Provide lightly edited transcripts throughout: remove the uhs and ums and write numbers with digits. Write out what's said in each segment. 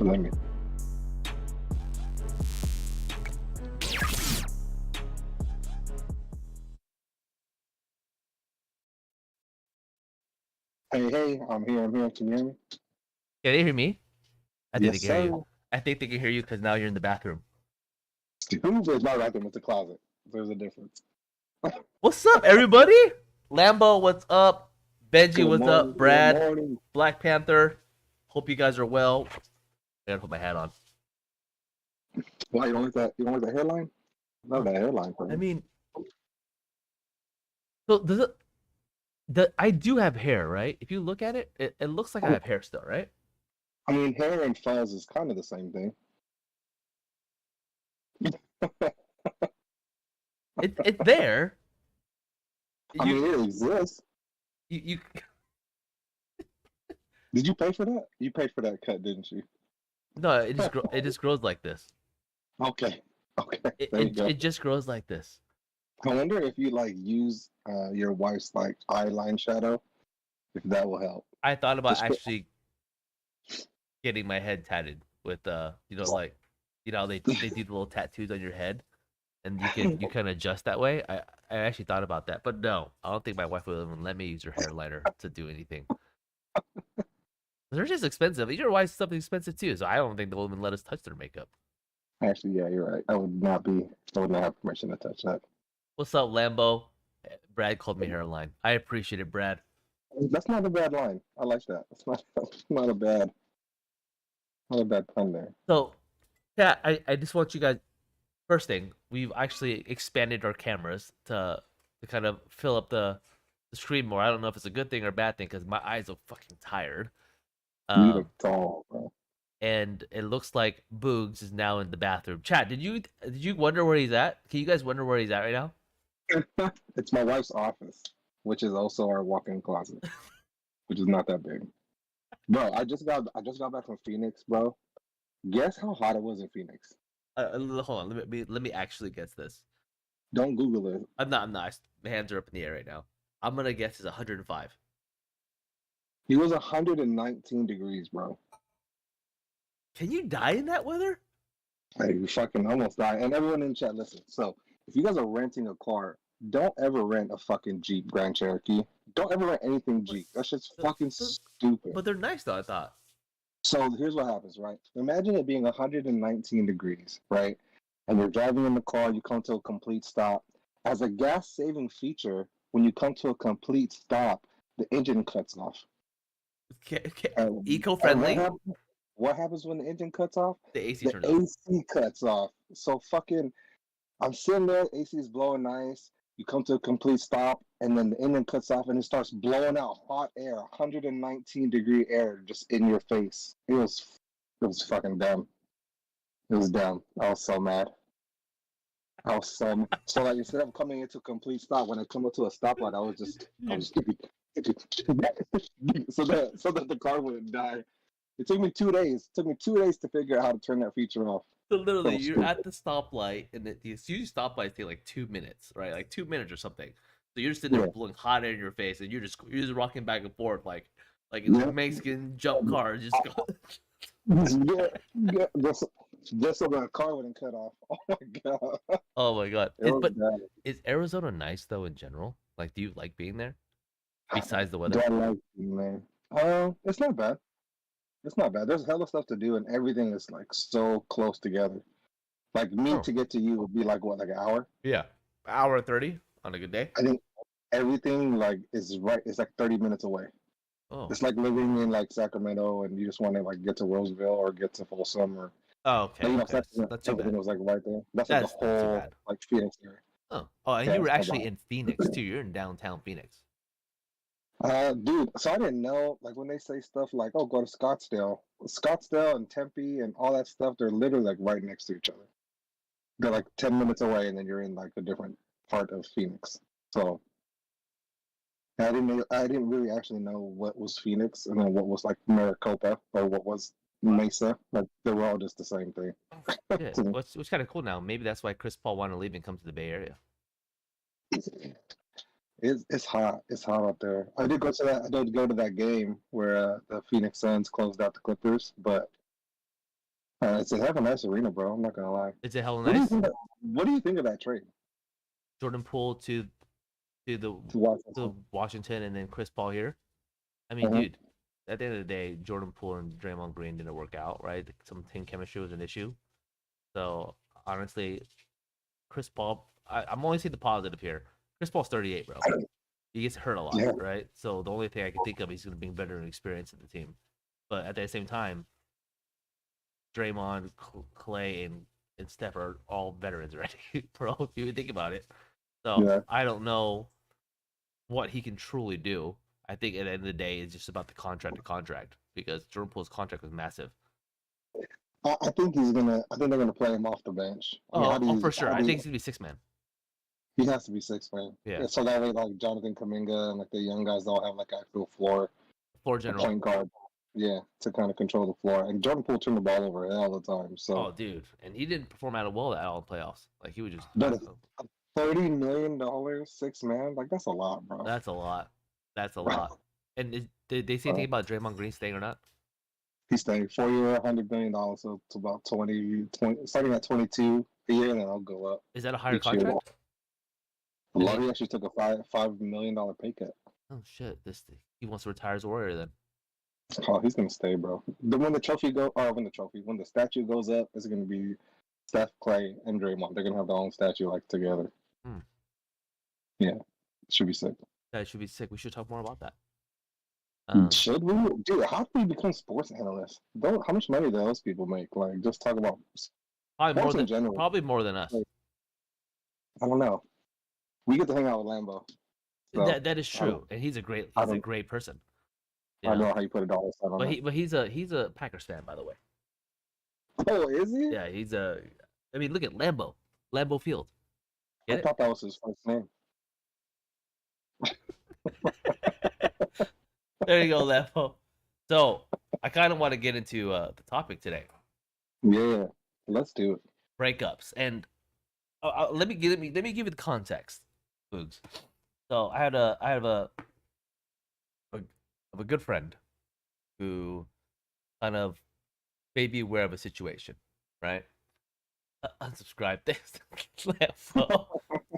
Let me. Hey, I'm here. Can you hear me? Can they hear me? I think they Yes, can hear sir. you. I think they can hear you because now you're in the bathroom. Who is not right there with the closet? There's a difference. What's up, everybody? Lambo, what's up? Benji, Good what's morning. up? Good Brad, morning. Black Panther. Hope you guys are well. I gotta put my hat on. Why you don't like that? You don't like the hairline? Love that hairline. I mean, so does it? I do have hair, right? If you look at it, it looks like I have hair still, right? I mean, hair and fuzz is kind of the same thing. It's there. I mean, it exists. You Did you pay for that? You paid for that cut, didn't you? no, it just grows like this. Okay. There you It go. it just grows like this. I wonder if you like use your wife's like eyeline shadow, if that will help. I thought about Just actually getting my head tatted with like they do little tattoos on your head and you can adjust that way. I actually thought about that, but no, I don't think my wife will even let me use her hair liner to do anything. They're just expensive. Your wife's something expensive too, so I don't think they'll even let us touch their makeup. Actually, yeah, you're right. I would not have permission to touch that. What's up, Lambo? Brad called me hairline. I appreciate it, Brad. That's not a bad line. I like that. It's not a bad pun there. So yeah, I just want you guys. First thing, we've actually expanded our cameras to kind of fill up the screen more. I don't know if it's a good thing or a bad thing because my eyes are fucking tired. You look tall, bro. And it looks like Boogs is now in the bathroom. Chat, did you wonder where he's at? Can you guys wonder where he's at right now? It's my wife's office, which is also our walk-in closet, which is not that big. Bro, I just got back from Phoenix, bro. Guess how hot it was in Phoenix? Hold on, let me actually guess this. Don't Google it. I'm not. My hands are up in the air right now. I'm gonna guess it's 105. It was 119 degrees, bro. Can you die in that weather? Hey, you fucking almost died. And everyone in chat, listen. So, if you guys are renting a car, don't ever rent a fucking Jeep Grand Cherokee. Don't ever rent anything Jeep. That's just fucking stupid. But they're nice though, I thought. So here's what happens, right? Imagine it being 119 degrees, right? And you're driving in the car, you come to a complete stop. As a gas saving feature, when you come to a complete stop, the engine cuts off. Eco-friendly. What happens when the engine cuts off? The AC The turns off. AC cuts off. So fucking, I'm sitting there, AC is blowing nice. You come to a complete stop, and then the engine cuts off, and it starts blowing out hot air, 119-degree air, just in your face. It was fucking dumb. It was dumb. I was so mad. So like instead of coming into a complete stop, when I come up to a stoplight, I was just so that the car wouldn't die. It took me 2 days. It took me 2 days to figure out how to turn that feature off. So literally, So you're at the stoplight, and these usually stoplights take like 2 minutes, right? Like 2 minutes or something. So you're just sitting there blowing hot air in your face, and you're just rocking back and forth like it's a Mexican jump car. Just go. yeah, just so the car wouldn't cut off. Oh my god. Oh my god! It was But bad. is Arizona nice though in general? Like, do you like being there? Besides the Do weather? I like being there? It's not bad. It's not bad. There's hella stuff to do, and everything is like so close together. Like me to get to you would be like what, like an hour? Yeah, hour and 30 on a good day. I think everything like is right. It's like 30 minutes away. Oh, It's like living in like Sacramento, and you just want to like get to Roseville or get to Folsom or. okay. Like, Okay. Sacramento, Not too bad. everything was like right there. That's like the That's not too whole bad. like Phoenix area. Oh, and Yeah, you were it's not actually bad. in Phoenix too. You're in downtown Phoenix. Dude, so I didn't know, like when they say stuff like, "Oh, go to Scottsdale and Tempe and all that stuff," they're literally like right next to each other. They're like 10 minutes away, and then you're in like a different part of Phoenix. So I didn't really actually know what was Phoenix and then what was like Maricopa or what was Mesa. Like they were all just the same thing. Yeah, what's kind of cool now. Maybe that's why Chris Paul wanted to leave and come to the Bay Area. It's hot. It's hot out there. I did go to that. I did go to that game where the Phoenix Suns closed out the Clippers, but It's a hell of a nice arena, bro. I'm not gonna lie. It's a hell What do you nice. think? What do you think of that trade Jordan Poole to the to Washington? to Washington, and then Chris Paul here. I mean, Uh-huh. dude, at the end of the day, Jordan Poole and Draymond Green didn't work out, right? Some team chemistry was an issue. So honestly, Chris Paul, I'm only seeing the positive here. Chris Paul's 38, bro. He gets hurt a lot, Yeah, right? So the only thing I can think of, he's going to bring better experience in the team. But at the same time, Draymond, Clay, and Steph are all veterans already, bro. If you think about it. So yeah. I don't know what he can truly do. I think at the end of the day, it's just about the contract to contract because Jordan Poole's contract was massive. I think he's gonna. I think they're gonna play him off the bench. I mean, Oh, for sure. How I do think you, he's gonna be 6 man. he has to be 6 man. Yeah, Yeah, so that way, like Jonathan Kuminga and like the young guys, they'll have like actual floor, floor a general. point guard. Yeah, to kind of control the floor. And Jordan Poole turned the ball over all the time. Oh, So, dude, and he didn't perform out of well at all in playoffs. Like he was just but $30 million, 6 man, like that's a lot, bro. that's a lot. That's a lot. And did they say anything about Draymond Green staying or not? He's staying 4 year, $100 million, so it's about 20, starting at 22 a year, and then I'll go up Is that a higher each year. contract? He actually took a $5 million pay cut. Oh shit! He wants to retire as a Warrior then. Oh, he's gonna stay, bro. When the statue goes up, it's gonna be Steph, Clay, and Draymond. They're gonna have their own statue like together. Hmm. Yeah, should be sick. That should be sick. We should talk more about that. Should we, dude? How do we become sports analysts? How much money do those people make? Like, just talk about sports in general. Probably more than us. Like, I don't know. We get to hang out with Lambo. So, that is true, and he's a great person. I don't know how you put $1 sign on but he's a Packers fan, by the way. Oh, is he? Yeah, he's a. I mean, look at Lambeau Field. I thought that was his first name. There you go, Lambeau. So I kind of want to get into the topic today. Yeah, let's do it. Breakups, and let me give you the context, Boogs. So I have a good friend who kind of made me aware of a situation, right? Unsubscribe. Thanks, Lambeau.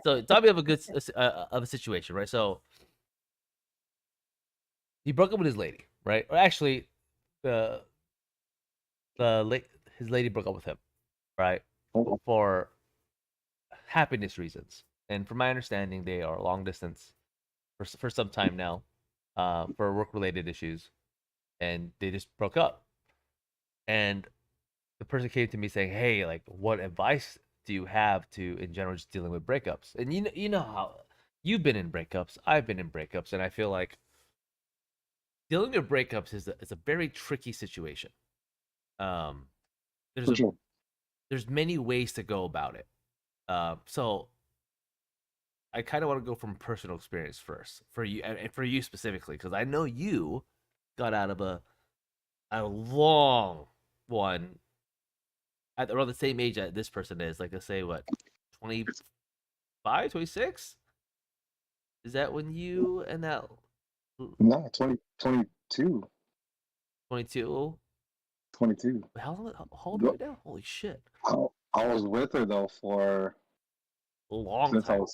So tell me of a situation, right? So he broke up with his lady, right? Or actually, his lady broke up with him, right? For happiness reasons, and from my understanding, they are long distance for some time now, for work related issues, and they just broke up. And the person came to me saying, "Hey, like, what advice do you have to, in general, just dealing with breakups?" And you know how you've been in breakups, I've been in breakups, and I feel like dealing with breakups is a very tricky situation. There's many ways to go about it. So I kind of want to go from personal experience first for you, and for you specifically, because I know you got out of a long one at around the same age that this person is. Like, let's say what, 25, 26? Is that when you and that? No, 22. 22? 22. How old are you now? Holy shit. I was with her though for a long time.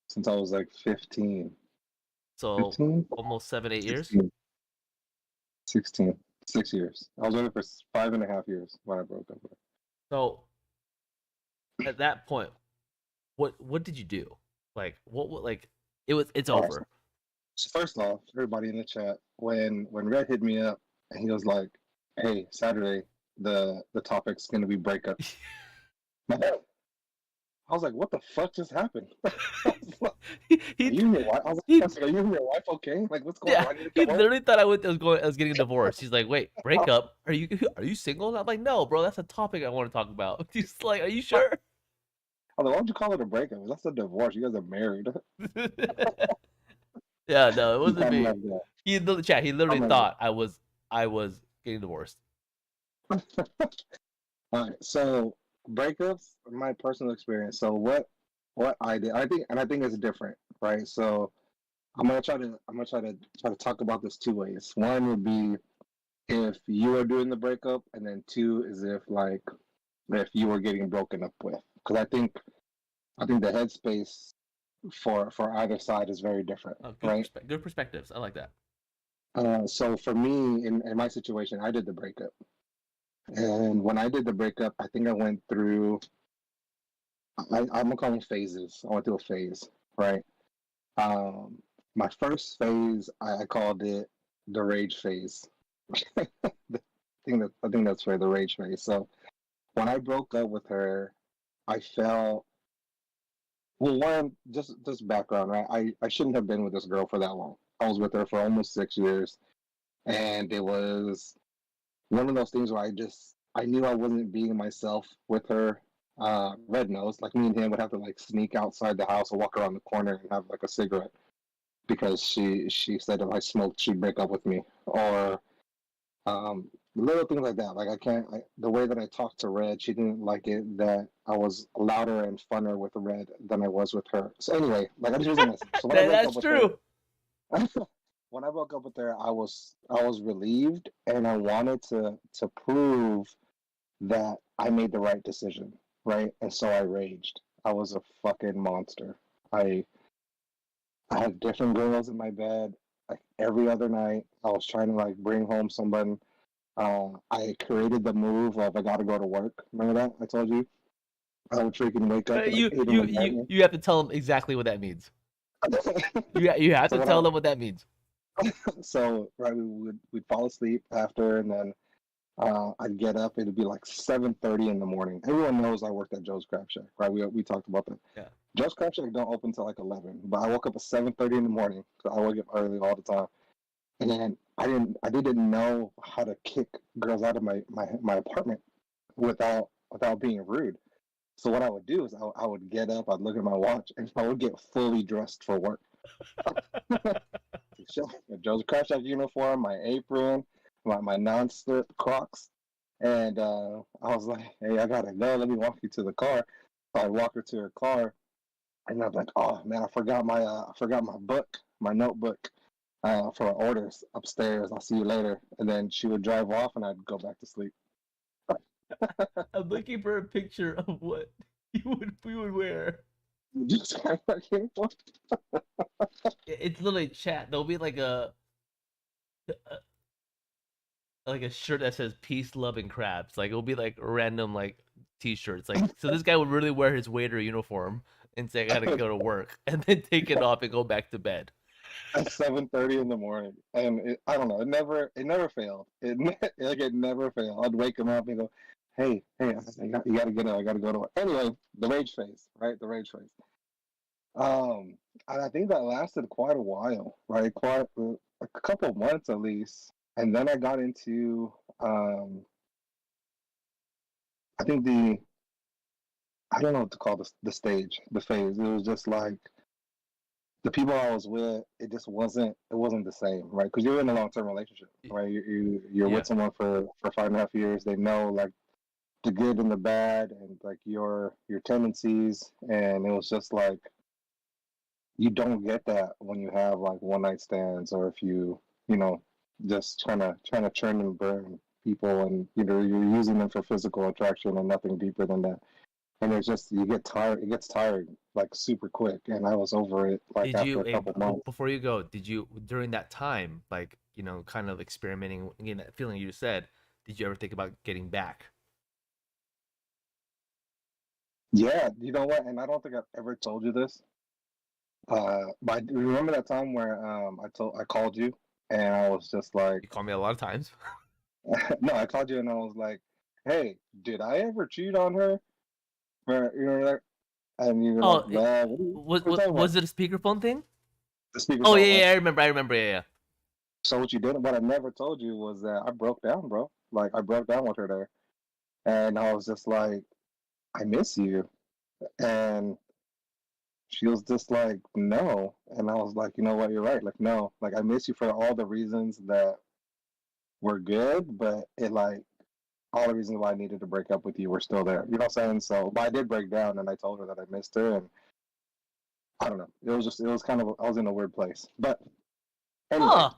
Since I was like 15. So 15? almost 7-8 years. 16. 6 years. I was with her for 5.5 years when I broke up with her. So at that point, what did you do? Like what like it's over. So first off, everybody in the chat, when Red hit me up and he was like, "Hey, Saturday, the topic's gonna be breakup." I was like, "What the fuck just happened?" Are you and your wife? I was like, "Are you and your wife okay? Like, what's going on?" He literally thought I was getting a divorce. He's like, "Wait, breakup? Are you single?" And I'm like, "No, bro, that's a topic I want to talk about." He's like, "Are you sure?" I was like, "Why don't you call it a breakup? That's a divorce. You guys are married." Yeah, no, it wasn't me. He literally thought I was getting divorced. All right, so breakups, my personal experience. So what I did, I think it's different, right? So I'm gonna try to talk about this two ways. One would be if you are doing the breakup, and then two is if you were getting broken up with. Because I think the headspace for either side is very different, Oh, right? good perspectives. I like that. So for me, in my situation, I did the breakup, and when I did the breakup, I think I went through. I'm gonna call them phases. I went through a phase, right? Um, my first phase, I called it the rage phase. I think that's where the rage phase. So when I broke up with her, I felt well. One, just background, right? I shouldn't have been with this girl for that long. I was with her for almost 6 years, and it was one of those things where I knew I wasn't being myself with her. Red nose, like me and him would have to like sneak outside the house or walk around the corner and have like a cigarette because she said if I smoked she'd break up with me, or little things like that. Like the way that I talked to Red, she didn't like it that I was louder and funner with Red than I was with her. So anyway, like I'm just using this. So when I broke up That's with her, true. when I broke up with her, I was relieved and I wanted to prove that I made the right decision, right? And so I raged. I was a fucking monster. I I had different girls in my bed like every other night. I was trying to like bring home someone. I created the move of I got to go to work. Remember that I told you? I would freaking wake up at like You 8 in the you have to tell them exactly what that means. You have so to tell them what that means. right, we'd fall asleep after, and then I'd get up. It'd be like 7:30 in the morning. Everyone knows I worked at Joe's Crab Shack, right? We talked about that. Yeah. Joe's Crab Shack don't open till like 11, but I woke up at 7:30 in the morning. So I wake up early all the time, and then I didn't know how to kick girls out of my apartment without being rude. So what I would do is I would get up, I'd look at my watch, and I would get fully dressed for work. Joe's Crab Shack uniform, my apron, my non-slip Crocs, and I was like, "Hey, I gotta go. Let me walk you to the car." So I walked her to her car, and I was like, "Oh man, I forgot my book, my notebook, for orders upstairs. I'll see you later." And then she would drive off, and I'd go back to sleep. I'm looking for a picture of what we would wear. Just kind of uniform. It's literally chat. There'll be like a shirt that says peace, love, and crabs. Like it'll be like random like t-shirts. Like so this guy would really wear his waiter uniform and say I gotta go to work and then take it off and go back to bed. At 7:30 in the morning, and I don't know. It never failed. It never failed. I'd wake him up and go, "Hey, you gotta get up. I gotta go to work." Anyway, the rage phase, right? The rage phase. Um, and I think that lasted quite a while, right? Quite a couple of months at least. And then I got into, I think I don't know what to call the stage, the phase. It was just like the people I was with, it wasn't the same, right? Because you're in a long-term relationship, right? You're Yeah. with someone for 5.5 years. They know like the good and the bad, and like your tendencies, and it was just like you don't get that when you have like one night stands, or if you know just trying to churn and burn people, and you're using them for physical attraction and nothing deeper than that. And it's just you get tired. It gets tired like super quick, and I was over it like Did after you a couple months. before you go? Did you during that time, like kind of experimenting, getting that feeling you said? Did you ever think about getting back? Yeah, you know what? And I don't think I've ever told you this. But I do remember that time where I called you, and I was just like, You called me a lot of times. no, I called you and I was like, hey, did I ever cheat on her? Or, like, and you were like, Oh, man, what are you talking about? was it a speakerphone thing? The speaker's Oh on, yeah, right? yeah, I remember. I remember. Yeah, yeah. So what I never told you was that I broke down, bro. Like I broke down with her there, and I was just like, I miss you, and she was just like, no, and I was like, you know what, you're right. Like no, like I miss you for all the reasons that were good, but it like all the reasons why I needed to break up with you were still there. You know what I'm saying? So, but I did break down, and I told her that I missed her, and I don't know. It was kind of I was in a weird place, but anyway, Huh.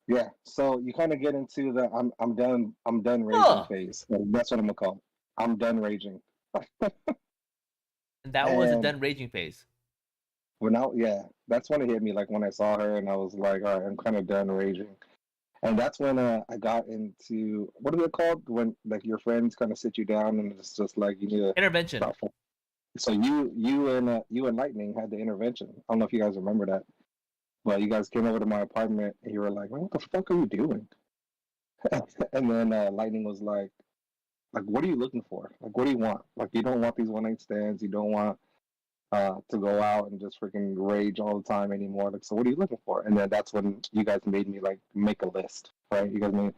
Yeah. So you kind of get into the I'm done raging Huh. phase. That's what I'm gonna call it. I'm done raging. And that was a And done raging phase. when I yeah, that's when it hit me. Like when I saw her, and I was like, all right, I'm kind of done raging. And that's when I got into what are they called when like your friends kind of sit you down and it's just like you need to Intervention. stop. So you and Lightning had the intervention. I don't know if you guys remember that, but you guys came over to my apartment and you were like, "What the fuck are you doing?" And then Lightning was like, what are you looking for? Like, what do you want? Like, you don't want these one night stands. You don't want to go out and just freaking rage all the time anymore. Like, so what are you looking for? And then that's when you guys made me like make a list, right? You guys made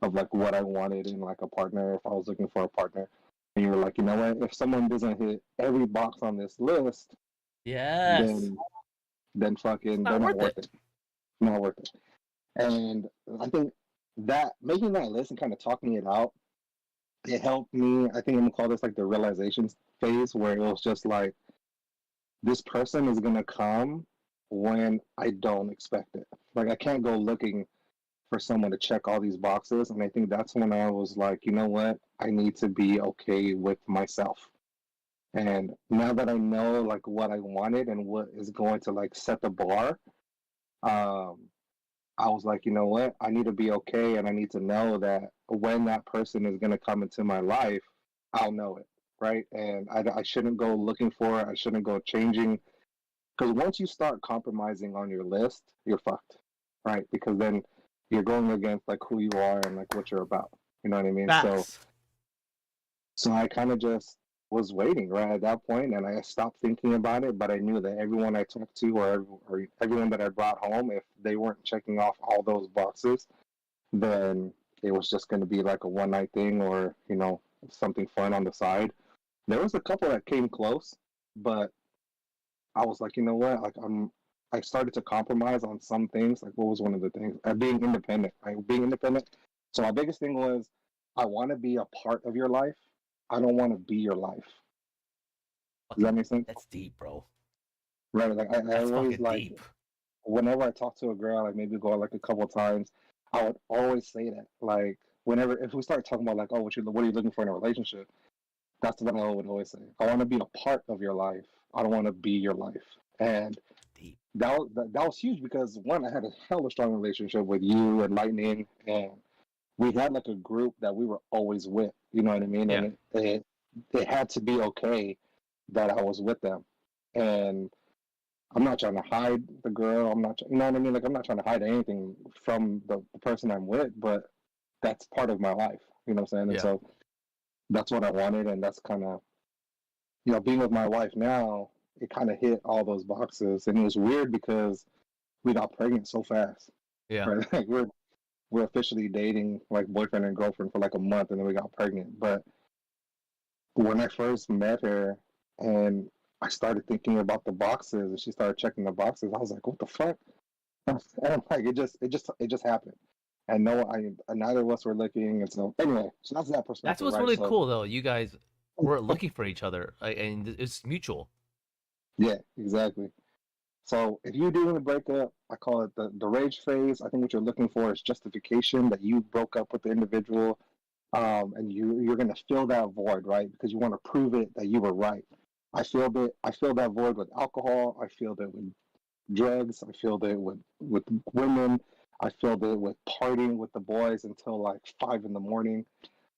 of like what I wanted in like a partner if I was looking for a partner. And you were like, you know what? If someone doesn't hit every box on this list, Yes. then then It's fucking they're not not worth worth it. it. Not worth it. And I think that making that list and kind of talking it out, it helped me. I think I'm gonna call this like the realization phase where it was just like this person is gonna come when I don't expect it. Like I can't go looking for someone to check all these boxes. And I think that's when I was like, you know what? I need to be okay with myself. And now that I know like what I wanted and what is going to like set the bar, um, I was like, you know what? I need to be okay and I need to know that when that person is going to come into my life, I'll know it. Right. And I shouldn't go looking for it. I shouldn't go changing. Because once you start compromising on your list, you're fucked. Right. Because then you're going against like who you are and like what you're about. You know what I mean? So Facts. so I kind of just was waiting right at that point, and I stopped thinking about it. But I knew that everyone I talked to, or everyone that I brought home, if they weren't checking off all those boxes, then it was just going to be like a one night thing, or something fun on the side. There was a couple that came close, but I was like, you know what? Like I started to compromise on some things. Like what was one of the things? Being independent. Right? Being independent. So my biggest thing was I want to be a part of your life. I don't want to be your life. Does that Fucking, make sense? that's deep, bro. Right. Like I That's always fucking like deep. whenever I talk to a girl, like maybe go out like a couple of times, I would always say that. Like whenever if we start talking about like, oh, what are you looking for in a relationship? That's what I would always say. I want to be a part of your life. I don't want to be your life. And Deep. that was huge because one, I had a hella strong relationship with you and Lightning, and we had like a group that we were always with. You know what I mean? Yeah. And it had to be okay that I was with them. And I'm not trying to hide the girl. I'm not, you know what I mean? Like I'm not trying to hide anything from the person I'm with, but that's part of my life. You know what I'm saying? And Yeah. so that's what I wanted, and that's kind of being with my wife now. It kind of hit all those boxes, and it was weird because we got pregnant so fast. Yeah. Right? Like we're officially dating like boyfriend and girlfriend for like a month, and then we got pregnant. But when I first met her, and I started thinking about the boxes, and she started checking the boxes, I was like, "What the fuck?" And like it just happened. And no, neither of us were looking, and so anyway, so that's that That's perspective, what's right? really So cool, though. You guys were looking for each other, and it's mutual. yeah, exactly. So if you're doing a breakup, I call it the rage phase. I think what you're looking for is justification that you broke up with the individual, and you're going to fill that void, right? Because you want to prove it that you were right. I filled that void with alcohol. I filled it with drugs. I filled it with women. I filled it with partying with the boys until like 5 in the morning,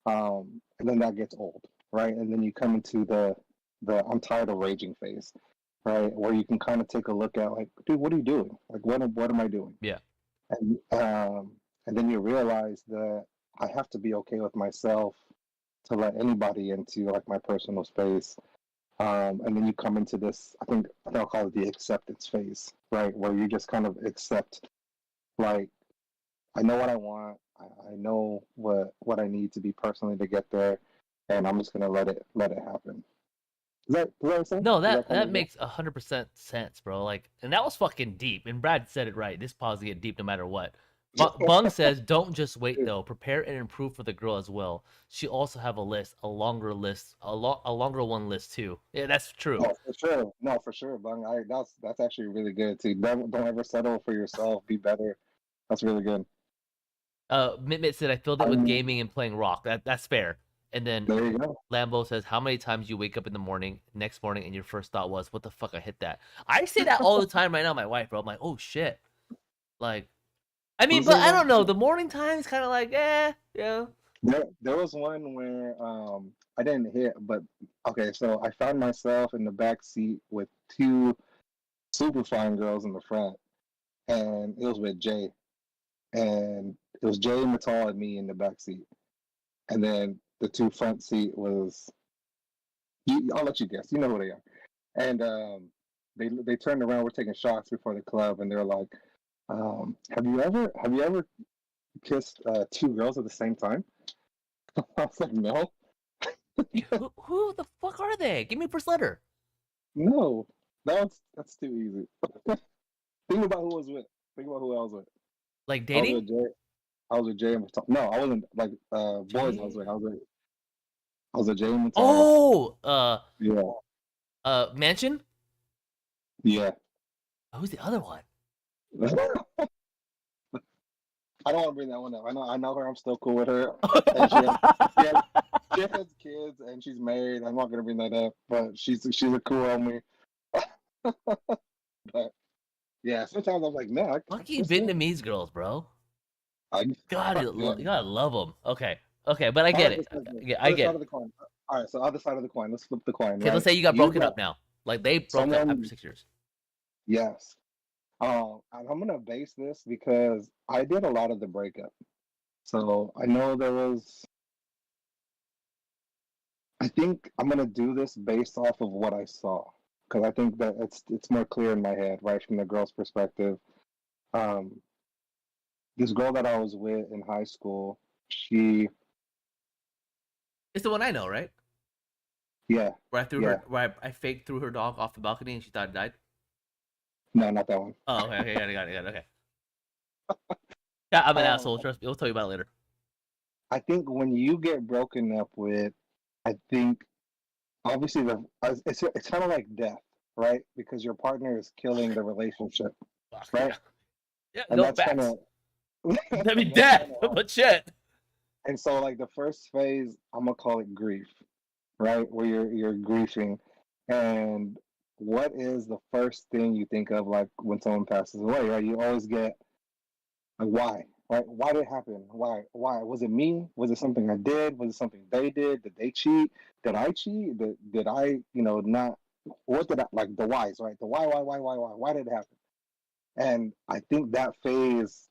and then that gets old, right? And then you come into the I'm tired of raging phase, right? Where you can kind of take a look at like, dude, what are you doing? Like, what am I doing? Yeah. And then you realize that I have to be okay with myself to let anybody into like my personal space. And then you come into this, I'll call it the acceptance phase, right? Where you just kind of accept, like, I know what I want. I know what I need to be personally to get there, and I'm just gonna let it happen. Does that make sense? No, Is that that kind that of makes 100% sense, bro. Like, and that was fucking deep. And Brad said it right. This pause get deep no matter what. Bung says, "Don't just wait though. Prepare and improve for the girl as well. She also have a list, a longer list, a longer one list too. Yeah, that's true. Oh, for sure. No, for sure, Bung. That's actually really good too. Don't ever settle for yourself. Be better. That's really good. Mitmit said I filled it with gaming and playing Rock. That's fair. And then There you go. Lambo says, how many times you wake up in the morning, next morning, and your first thought was, what the fuck, I hit that. I say that all the time right now, my wife, bro. I'm like, oh shit. Like, I mean, but I don't know. The morning time is kind of like, yeah. There was one where I didn't hit, but okay, so I found myself in the back seat with two super fine girls in the front, and it was with Jay, and it was Jay, Matal, and me in the back seat, and then the two front seat was. I'll let you guess. You know who they are, and they turned around. We're taking shots before the club, and they're like, have you ever kissed two girls at the same time?" I was like, "No, Who the fuck are they? Give me first letter. no, that's too easy." Think about who I was with. Think about who I was with. Like I was dating? with Jay. I was with Jay and Matal. No, I wasn't like boys. I was with Jay and Matal. Oh, Mansion? Yeah. Who's the other one? I don't want to bring that one up. I know her. I'm still cool with her. And she has kids and she's married. I'm not gonna bring that up, but she's a cool homie. But yeah, sometimes I'm like, man, Fucking Vietnamese girls, bro. God, you gotta love them. Okay, but I get it. I get it. All right, so other side of the coin. Let's flip the coin. Okay, Right? let's say you got broken up now. Like they broke up after 6 years. Yes. And I'm gonna base this because I did a lot of the breakup. So I know there was. I think I'm gonna do this based off of what I saw because I think that it's more clear in my head, right, from the girl's perspective. Um, this girl that I was with in high school, it's the one I know, right? Yeah. Where I threw her, where I faked threw her dog off the balcony and she thought it died. No, not that one. Oh, okay, got it. Okay. Yeah, I'm an asshole. Trust me, we'll tell you about it later. I think when you get broken up with, I think obviously it's kind of like death, right? Because your partner is killing the relationship, right? Yeah, and no that's facts. kind of. I mean, death, but shit. And so, like the first phase, I'm gonna call it grief, right? Where you're grieving, and what is the first thing you think of, like when someone passes away? Right? You always get like, why? Right? Why did it happen? Why? Why? Was it me? Was it something I did? Was it something they did? Did they cheat? Did I cheat? Did I, not? What did I like? The whys, right? The why? Why did it happen? And I think that phase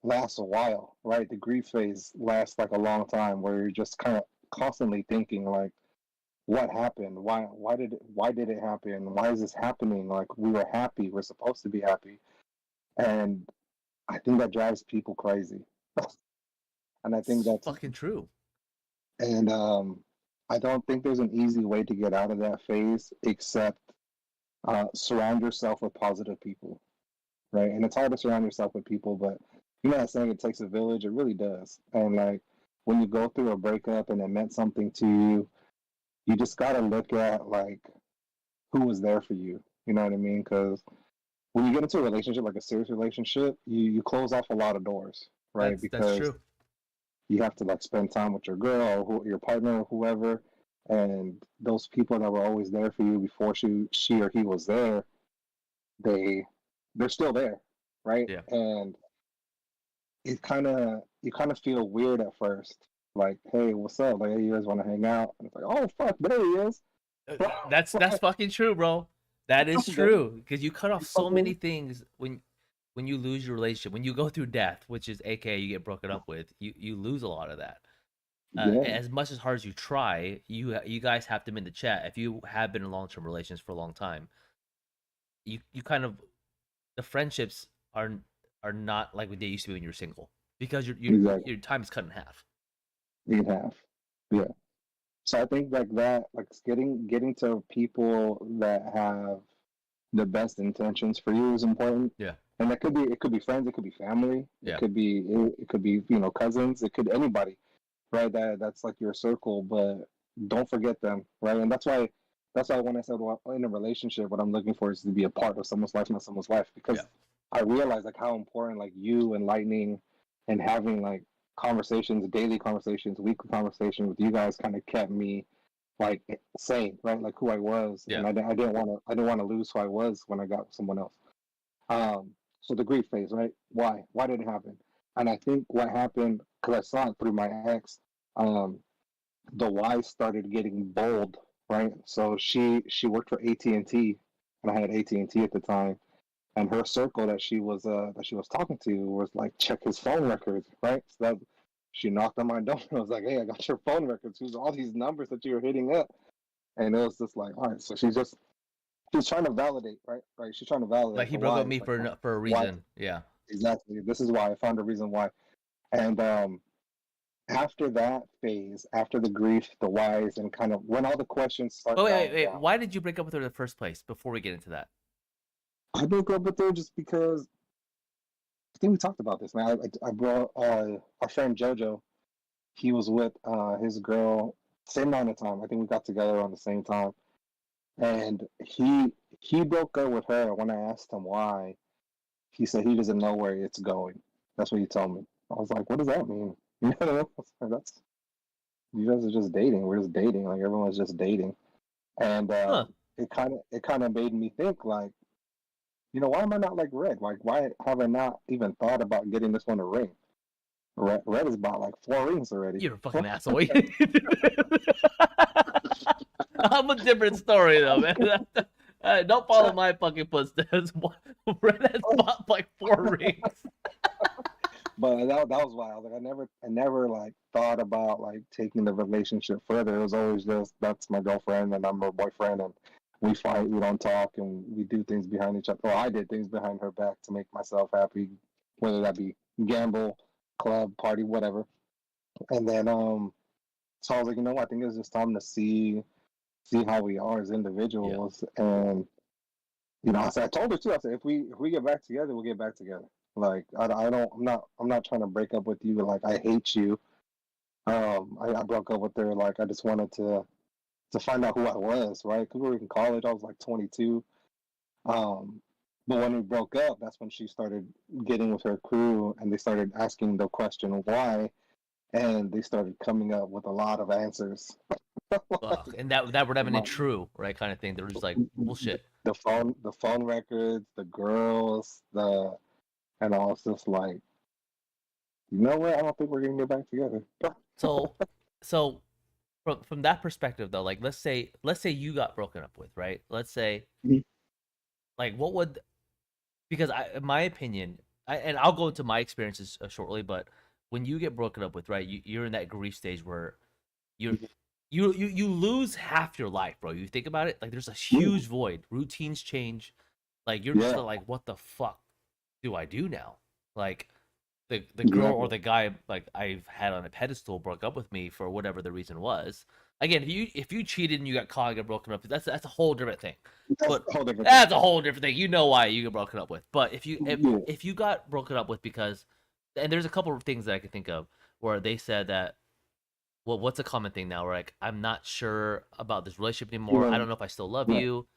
lasts a while, right? The grief phase lasts like a long time, where you're just kind of constantly thinking like, what happened? Why did it happen? Why is this happening? Like, we were happy, we're supposed to be happy. And I think that drives people crazy. And I think that's fucking true. And I don't think there's an easy way to get out of that phase except surround yourself with positive people, right? And it's hard to surround yourself with people, but you know that saying, it takes a village. It really does. And like when you go through a breakup and it meant something to you, you just gotta look at like who was there for you. You know what I mean? Because when you get into a relationship, like a serious relationship, you close off a lot of doors, right? That's Because true. you have to like spend time with your girl or your partner or whoever, and those people that were always there for you before she or he was there, they're still there, right? Yeah. And you kind of feel weird at first, like, hey, what's up? Like, hey, you guys want to hang out? And it's like, oh fuck, there he is. That's fucking true, bro. That is true because you cut off so many things when you lose your relationship, when you go through death, which is AKA you get broken up with, you lose a lot of that. As much as hard as you try, you guys have them in the chat. If you have been in long-term relations for a long time, you kind of, the friendships are not like what they used to be when you were single, because your time is cut in half. In half, yeah. So I think like that, like getting to people that have the best intentions for you is important. Yeah. And that it could be friends, it could be family, Yeah. it could be cousins, it could anybody, right? That's like your circle, but don't forget them, right? And that's why when I said, well, in a relationship, what I'm looking for is to be a part of someone's life, not someone's life, because I realize like how important like you enlightening and having like conversations, daily conversations, weekly conversations with you guys kind of kept me like sane, right? Like who I was, Yeah. and I didn't want to lose who I was when I got with someone else. So the grief phase, right? Why did it happen? And I think what happened, because I saw it through my ex, um, the why started getting bold, right? So she worked for AT&T, and I had AT&T at the time, and her circle that she was talking to was like, check his phone records, right? So that she knocked on my door and was like, hey, I got your phone records. Who's all these numbers that you were hitting up? And it was just like, all right, so she's trying to validate, right? Right. She's trying to validate Like he the broke up why. with me Like for a why reason. Yeah. exactly. This is why I found a reason why. And after that phase, after the grief, the whys, and kind of when all the questions start Oh wait, dying wait. down, Why did you break up with her in the first place? Before we get into that. I broke up with her just because I think we talked about this, man. I brought our friend JoJo. He was with his girl same amount of time. I think we got together on the same time, and he broke up with her. When I asked him why, he said he doesn't know where it's going. That's what he told me. I was like, what does that mean? You know, that's you guys are just dating. We're just dating. Like everyone's just dating, and Huh. it kind of made me think like, why am I not like Red? Like, why have I not even thought about getting this one a ring? Red has bought like 4 rings already. You're a fucking asshole. I'm a different story though, man. Don't follow my fucking footsteps. Red has bought like 4 rings. But that was why I was like, I never like thought about like taking the relationship further. It was always just that's my girlfriend and I'm her boyfriend, and we fight, we don't talk, and we do things behind each other. Well, I did things behind her back to make myself happy, whether that be gamble, club, party, whatever. And then so I was like, I think it's just time to see how we are as individuals. And I told her too. I said, if we get back together, we'll get back together. Like I don't, I'm not trying to break up with you. Like I hate you. I broke up with her. Like I just wanted to find out who I was, right? Because we were in college. I was like 22. Um, but when we broke up, that's when she started getting with her crew, and they started asking the question why, and they started coming up with a lot of answers. Ugh, and that would have been My, true, right? Kind of thing. They were just like bullshit. the phone records, the girls, and I was just like, you know what? I don't think we're gonna get back together. So, so from that perspective though, like let's say you got broken up with, right? Let's say Mhm. like what would, because in my opinion, and I'll go into my experiences shortly, but when you get broken up with, right, you're in that grief stage where you you lose half your life, bro. You think about it, like there's a Mhm. huge void. Routines change. Like you're just Yeah, like, what the fuck do I do now? Like the girl or exactly. the guy like I've had on a pedestal broke up with me for whatever the reason was. Again, if you cheated and you got caught and got broken up, that's a whole different thing. That's But a whole different thing. that's a whole different thing. You know why you get broken up with. But if you if, Yeah. if you got broken up with because, and there's a couple of things that I can think of where they said that, well, what's a common thing now? Where like I'm not sure about this relationship anymore. I don't Feeling, know if I still love yeah, you.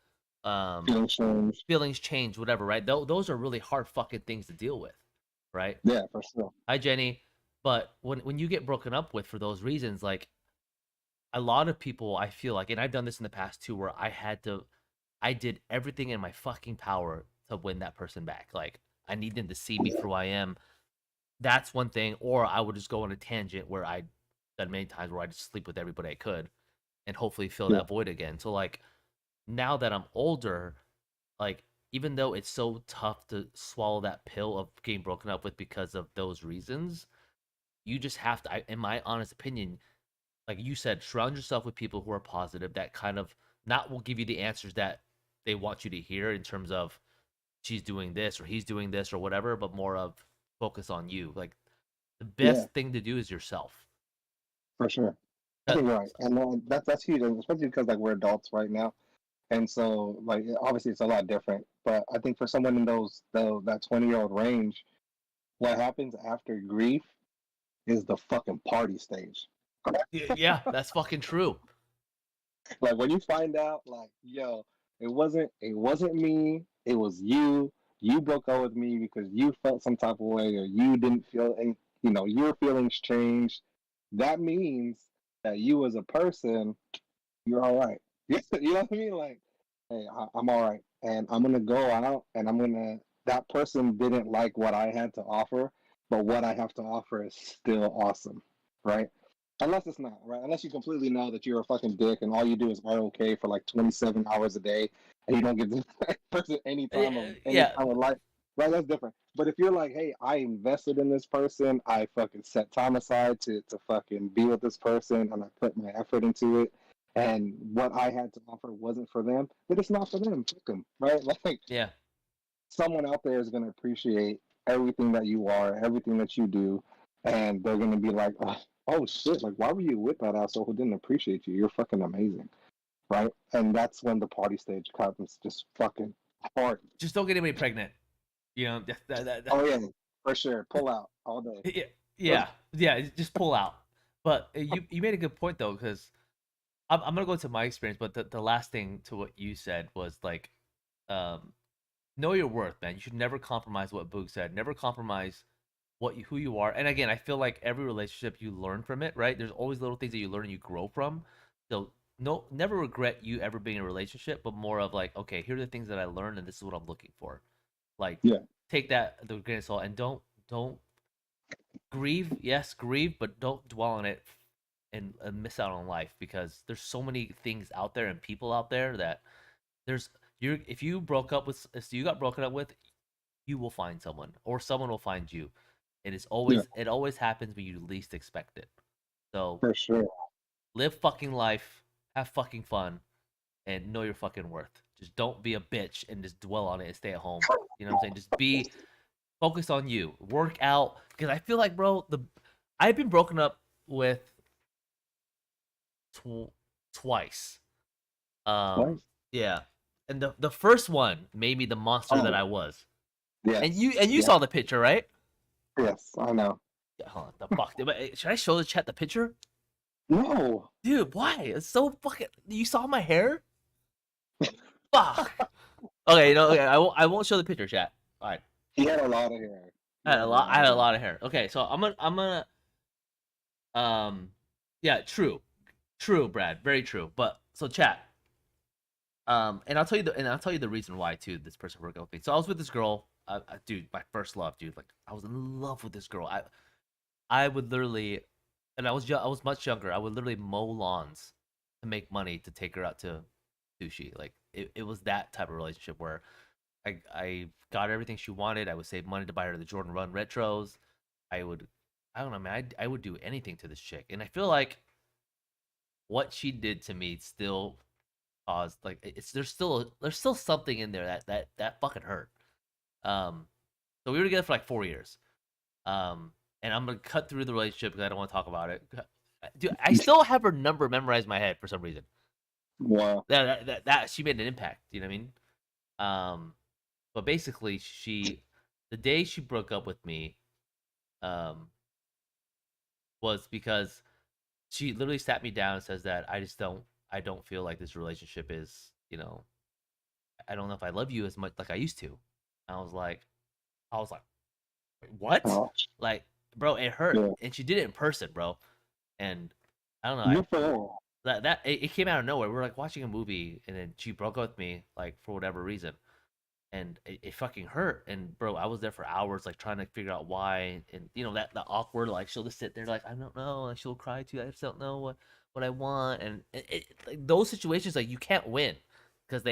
Um, feeling change. feelings change, whatever, right? Those are really hard fucking things to deal with, right? Yeah, for sure. Hi, Jenny. But when you get broken up with for those reasons, like a lot of people, I feel like, and I've done this in the past too, where I did everything in my fucking power to win that person back. Like I need them to see me for who I am. That's one thing. Or I would just go on a tangent where I done many times where I just sleep with everybody I could and hopefully fill Yeah, that void again. So like now that I'm older, like even though it's so tough to swallow that pill of getting broken up with because of those reasons, you just have to, in my honest opinion, like you said, surround yourself with people who are positive that kind of not will give you the answers that they want you to hear in terms of she's doing this or he's doing this or whatever, but more of focus on you. Like the yeah, best thing to do is yourself. for sure. I Uh, think you're right, and that's huge, and especially because like we're adults right now, and so like obviously it's a lot different. But I think for someone in that 20-year-old range, what happens after grief is the fucking party stage. yeah, that's fucking true. Like when you find out, like, yo, it wasn't me, it was you. You broke up with me because you felt some type of way, or you didn't feel any. your feelings change. That means that you as a person, you're all right. You know what I mean? Like, hey, I'm all right, and I'm gonna go out, and I'm gonna. That person didn't like what I had to offer, but what I have to offer is still awesome, right? Unless it's not, right? Unless you completely know that you're a fucking dick, and all you do is ROK for like 27 hours a day, and you don't give that person any Yeah, time of life, right? That's different. But if you're like, hey, I invested in this person, I fucking set time aside to fucking be with this person, and I put my effort into it, and what I had to offer wasn't for them, then it's not for them. Fuck them, right? Like, yeah. someone out there is going to appreciate everything that you are, everything that you do, and they're going to be like, oh shit, like, why were you with that asshole who didn't appreciate you? You're fucking amazing, right? And that's when the party stage comes just fucking hard. Just don't get anybody pregnant. You know, Oh yeah, for sure. Pull out all day. yeah, yeah, yeah. Just pull out. But you made a good point though, because I'm gonna go into my experience. But the last thing to what you said was like, um, know your worth, man. You should never compromise what Boog said. Never compromise who you are. And again, I feel like every relationship you learn from it, right? There's always little things that you learn and you grow from. So no, never regret you ever being in a relationship, but more of like, okay, here are the things that I learned, and this is what I'm looking for. Like, Yeah, take that the grain of salt, and don't grieve. Yes, grieve, but don't dwell on it and miss out on life, because there's so many things out there and people out there that there's you if you broke up with if you got broken up with, you will find someone, or someone will find you. yeah, It always happens when you least expect it. So for sure. live fucking life, have fucking fun, and know your fucking worth. Just don't be a bitch and just dwell on it and stay at home. You know what I'm saying? Just be focused on you. Work out, because I feel like, bro, I've been broken up with twice. Right? Yeah, and the first one made me the monster that I Oh, was. And yes, you yeah, saw the picture, right? yes, I know. Yeah, hold on, the fuck. Should I show the chat the picture? No, Dude, why? It's so fucking. You saw my hair? Fuck. Okay, okay, I won't show the picture, chat. All right. he had a lot of hair. He I had had a a lot. I lot had of a hair. lot of hair. Okay, so I'm gonna yeah, true, Brad, very true. But so chat, and I'll tell you the reason why too. This person broke up with me. So I was with this girl, dude, my first love, dude. Like I was in love with this girl. I would literally, and I was much younger. I would literally mow lawns to make money to take her out to sushi. Like it was that type of relationship where I got everything she wanted. I would save money to buy her the Jordan Run retros. I would, I don't know, man. I would do anything to this chick, and I feel like what she did to me still caused like it's there's still something in there that fucking hurt. Um, so we were together for like 4 years. Um, and I'm gonna cut through the relationship because I don't want to talk about it. Dude, I still have her number memorized in my head for some reason. Wow. That she made an impact. You know what I mean? But basically, the day she broke up with me, um, was because she literally sat me down and says that I don't feel like this relationship is, I don't know if I love you as much like I used to. And I was like, "Wait, what?" Oh, Like, bro, it hurt, yeah. and she did it in person, bro. And I don't know, Good for her. it came out of nowhere. We were like watching a movie, and then she broke up with me, like for whatever reason, and it fucking hurt. And bro, I was there for hours, like trying to figure out why, and that the awkward, like she'll just sit there, like I don't know, like she'll cry too. I just don't know what I want, and like those situations, like you can't win because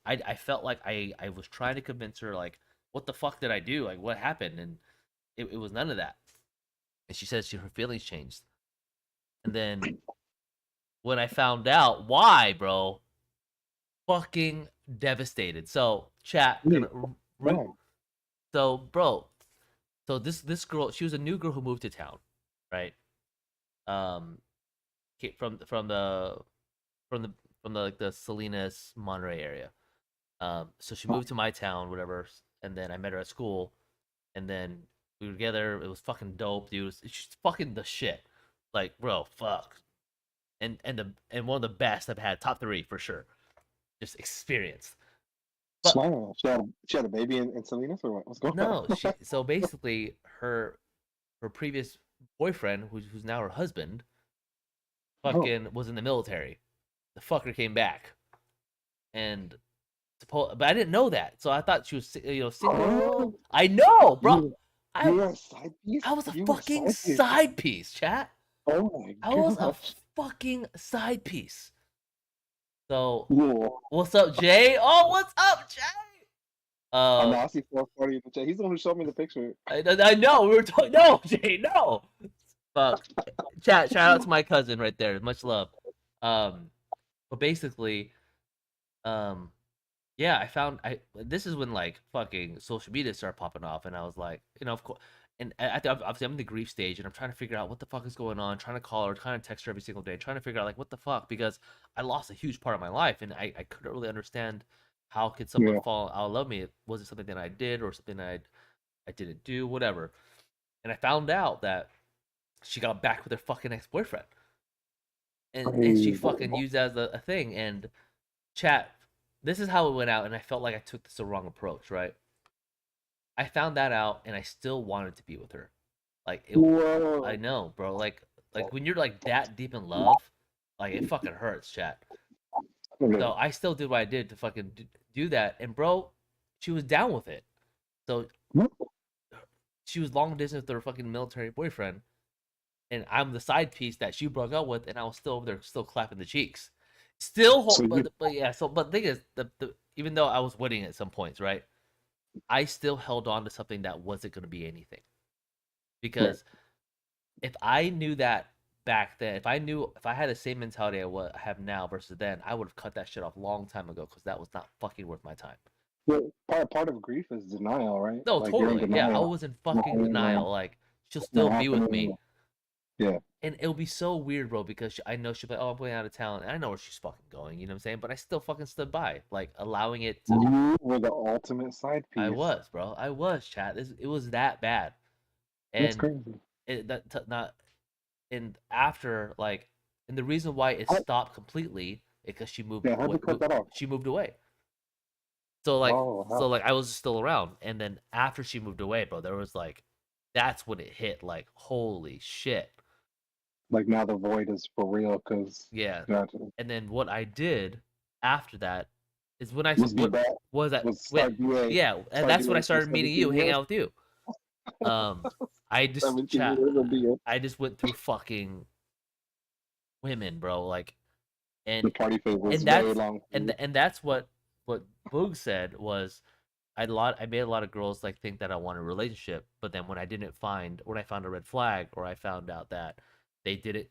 I felt like I was trying to convince her, like what the fuck did I do, like what happened, and it was none of that. And she says her feelings changed, and then when I found out why, bro, fucking devastated. So chat, Yeah. Wow. so bro, so this girl, she was a new girl who moved to town, right? Um, from from the from the like the Salinas Monterey area. So she moved to my town, whatever, and then I met her at school, and then we were together. It was fucking dope, dude. She's fucking the shit, like bro, fuck, and one of the best I've had, top three for sure, just experienced. But Smile. She had a baby in Salinas or what? What's going no, on? so basically her her previous boyfriend, who's now her husband, Oh, fucking was in the military. The fucker came back, and but I didn't know that, so I thought she was oh, single. I know, bro. you I you were a side piece. I was a You were a fucking side piece. side piece, chat. Oh my I was a gosh. fucking side piece. So, Cool. what's up, Jay? Oh, what's up, Jay? I know. Um, I see 440 in the chat. He's the one who showed me the picture. I know we were talking. No, Jay, no. But chat, shout out to my cousin right there. Much love. Um, but basically, um, yeah, I found I this is when like fucking social media started popping off, and I was like, of course. And obviously, I'm in the grief stage, and I'm trying to figure out what the fuck is going on. Trying to call her, trying to text her every single day, trying to figure out like what the fuck, because I lost a huge part of my life, and I couldn't really understand how could someone Yeah. fall out of love me. Was it something that I did or something I didn't do, whatever. And I found out that she got back with her fucking ex boyfriend, and she Crazy. fucking used that as a thing. And chat, this is how it went out, and I felt like I took this the wrong approach, right? I found that out, and I still wanted to be with her. Like it, I Whoa. know, bro. Like when you're like that deep in love, like it fucking hurts, chat. Okay. So I still did what I did to fucking do that, and bro, she was down with it. So she was long distance with her fucking military boyfriend, and I'm the side piece that she broke up with, and I was still over there, still clapping the cheeks, still. So you, But yeah. So but the thing is, the even though I was winning at some points, right? I still held on to something that wasn't going to be anything, right. because if I knew that back then, if I had the same mentality I have now versus then, I would have cut that shit off long time ago, because that was not fucking worth my time. Well, part of grief is denial, right? No, Like you're in totally. Yeah, I denial. was in Not fucking happening. denial. Like she'll Not still be with me, happening. Yeah. and it'll be so weird, bro, because I know she'll be like, "Oh, I'm going out of town," and I know where she's fucking going. You know what I'm saying? But I still fucking stood by, like allowing it to. You were the ultimate side I piece. was, bro. I was, chat. It was that bad, That's and crazy. not and after like, and the reason why it How, stopped completely is because yeah, how'd you cut that off? she moved away. So like Oh, so how? like I was still around, and then after she moved away, bro, there was like, that's when it hit, like holy shit. Like now the void is for real because, Yeah. gotcha. And then what I did after that is when I Was be what back, was that was when start BA, yeah, and start that's when I BA for started meeting you, 17 hanging years. out with you. Um, I just 17 years of BA. I just went through fucking women, bro. Like, The and party phase was and very that's long for you. and that's what Boog said was, I made a lot of girls like think that I wanted a relationship, but then when I found a red flag, or I found out that they didn't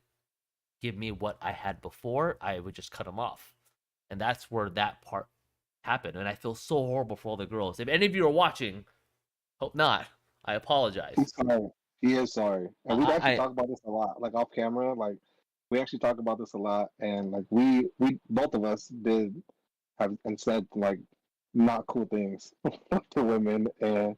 give me what I had before, I would just cut them off, and that's where that part happened. And I feel so horrible for all the girls. If any of you are watching, hope not. I apologize. He's sorry. He is sorry. And we actually I talk about this a lot, like off camera. Like we actually talk about this a lot, and like we both of us did have and said like not cool things to women, and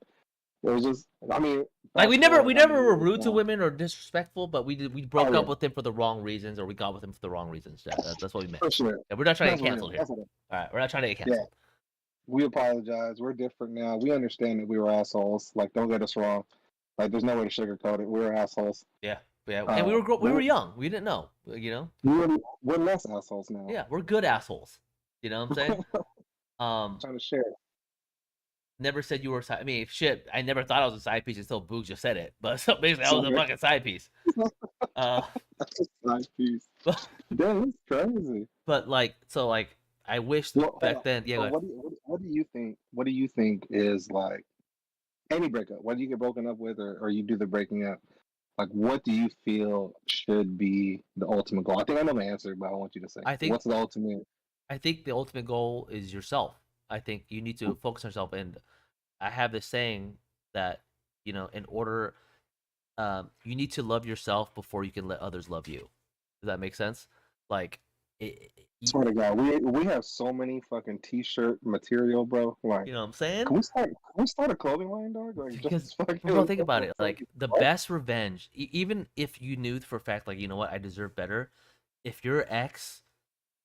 it was just. I mean, like fast we forward how never many were years rude to now? women or disrespectful, but we Oh broke up yeah, with them for the wrong reasons, or we got with them for the wrong reasons. That's what we meant. for sure. Yeah, we're not trying to That's get what it is. canceled here. That's what it is. All right, we're not trying to get Yeah, canceled. we apologize. We're different now. We understand that we were assholes. Like, don't get us wrong. Like, there's no way to sugarcoat it. We were assholes. Yeah, yeah, and we were But young. We didn't know. we're less assholes now. Yeah, we're good assholes. You know what I'm saying? Um, Trying to share. never said you were. I mean, shit. I never thought I was a side piece until Boog just said it. But so basically, I was a Sorry. fucking side piece. Uh, That's a side piece. but, Damn, that's crazy. like I wished Well, hold back on. then. Yeah, go So ahead. what do you think? What do you think is like any breakup? Whether you get broken up with or you do the breaking up, like what do you feel should be the ultimate goal? I think I know the answer, but I want you to say I think what's the ultimate. I think the ultimate goal is yourself. I think you need to focus on yourself. And I have this saying that, in order, you need to love yourself before you can let others love you. Does that make sense? Like, Swear to God, we have so many fucking t-shirt material, bro. Like, you know what I'm saying? can we start a clothing line, dog? Like, Because, just fucking bro, think about it. Like, fucking the what? best revenge, even if you knew for a fact, like, you know what, I deserve better. If your ex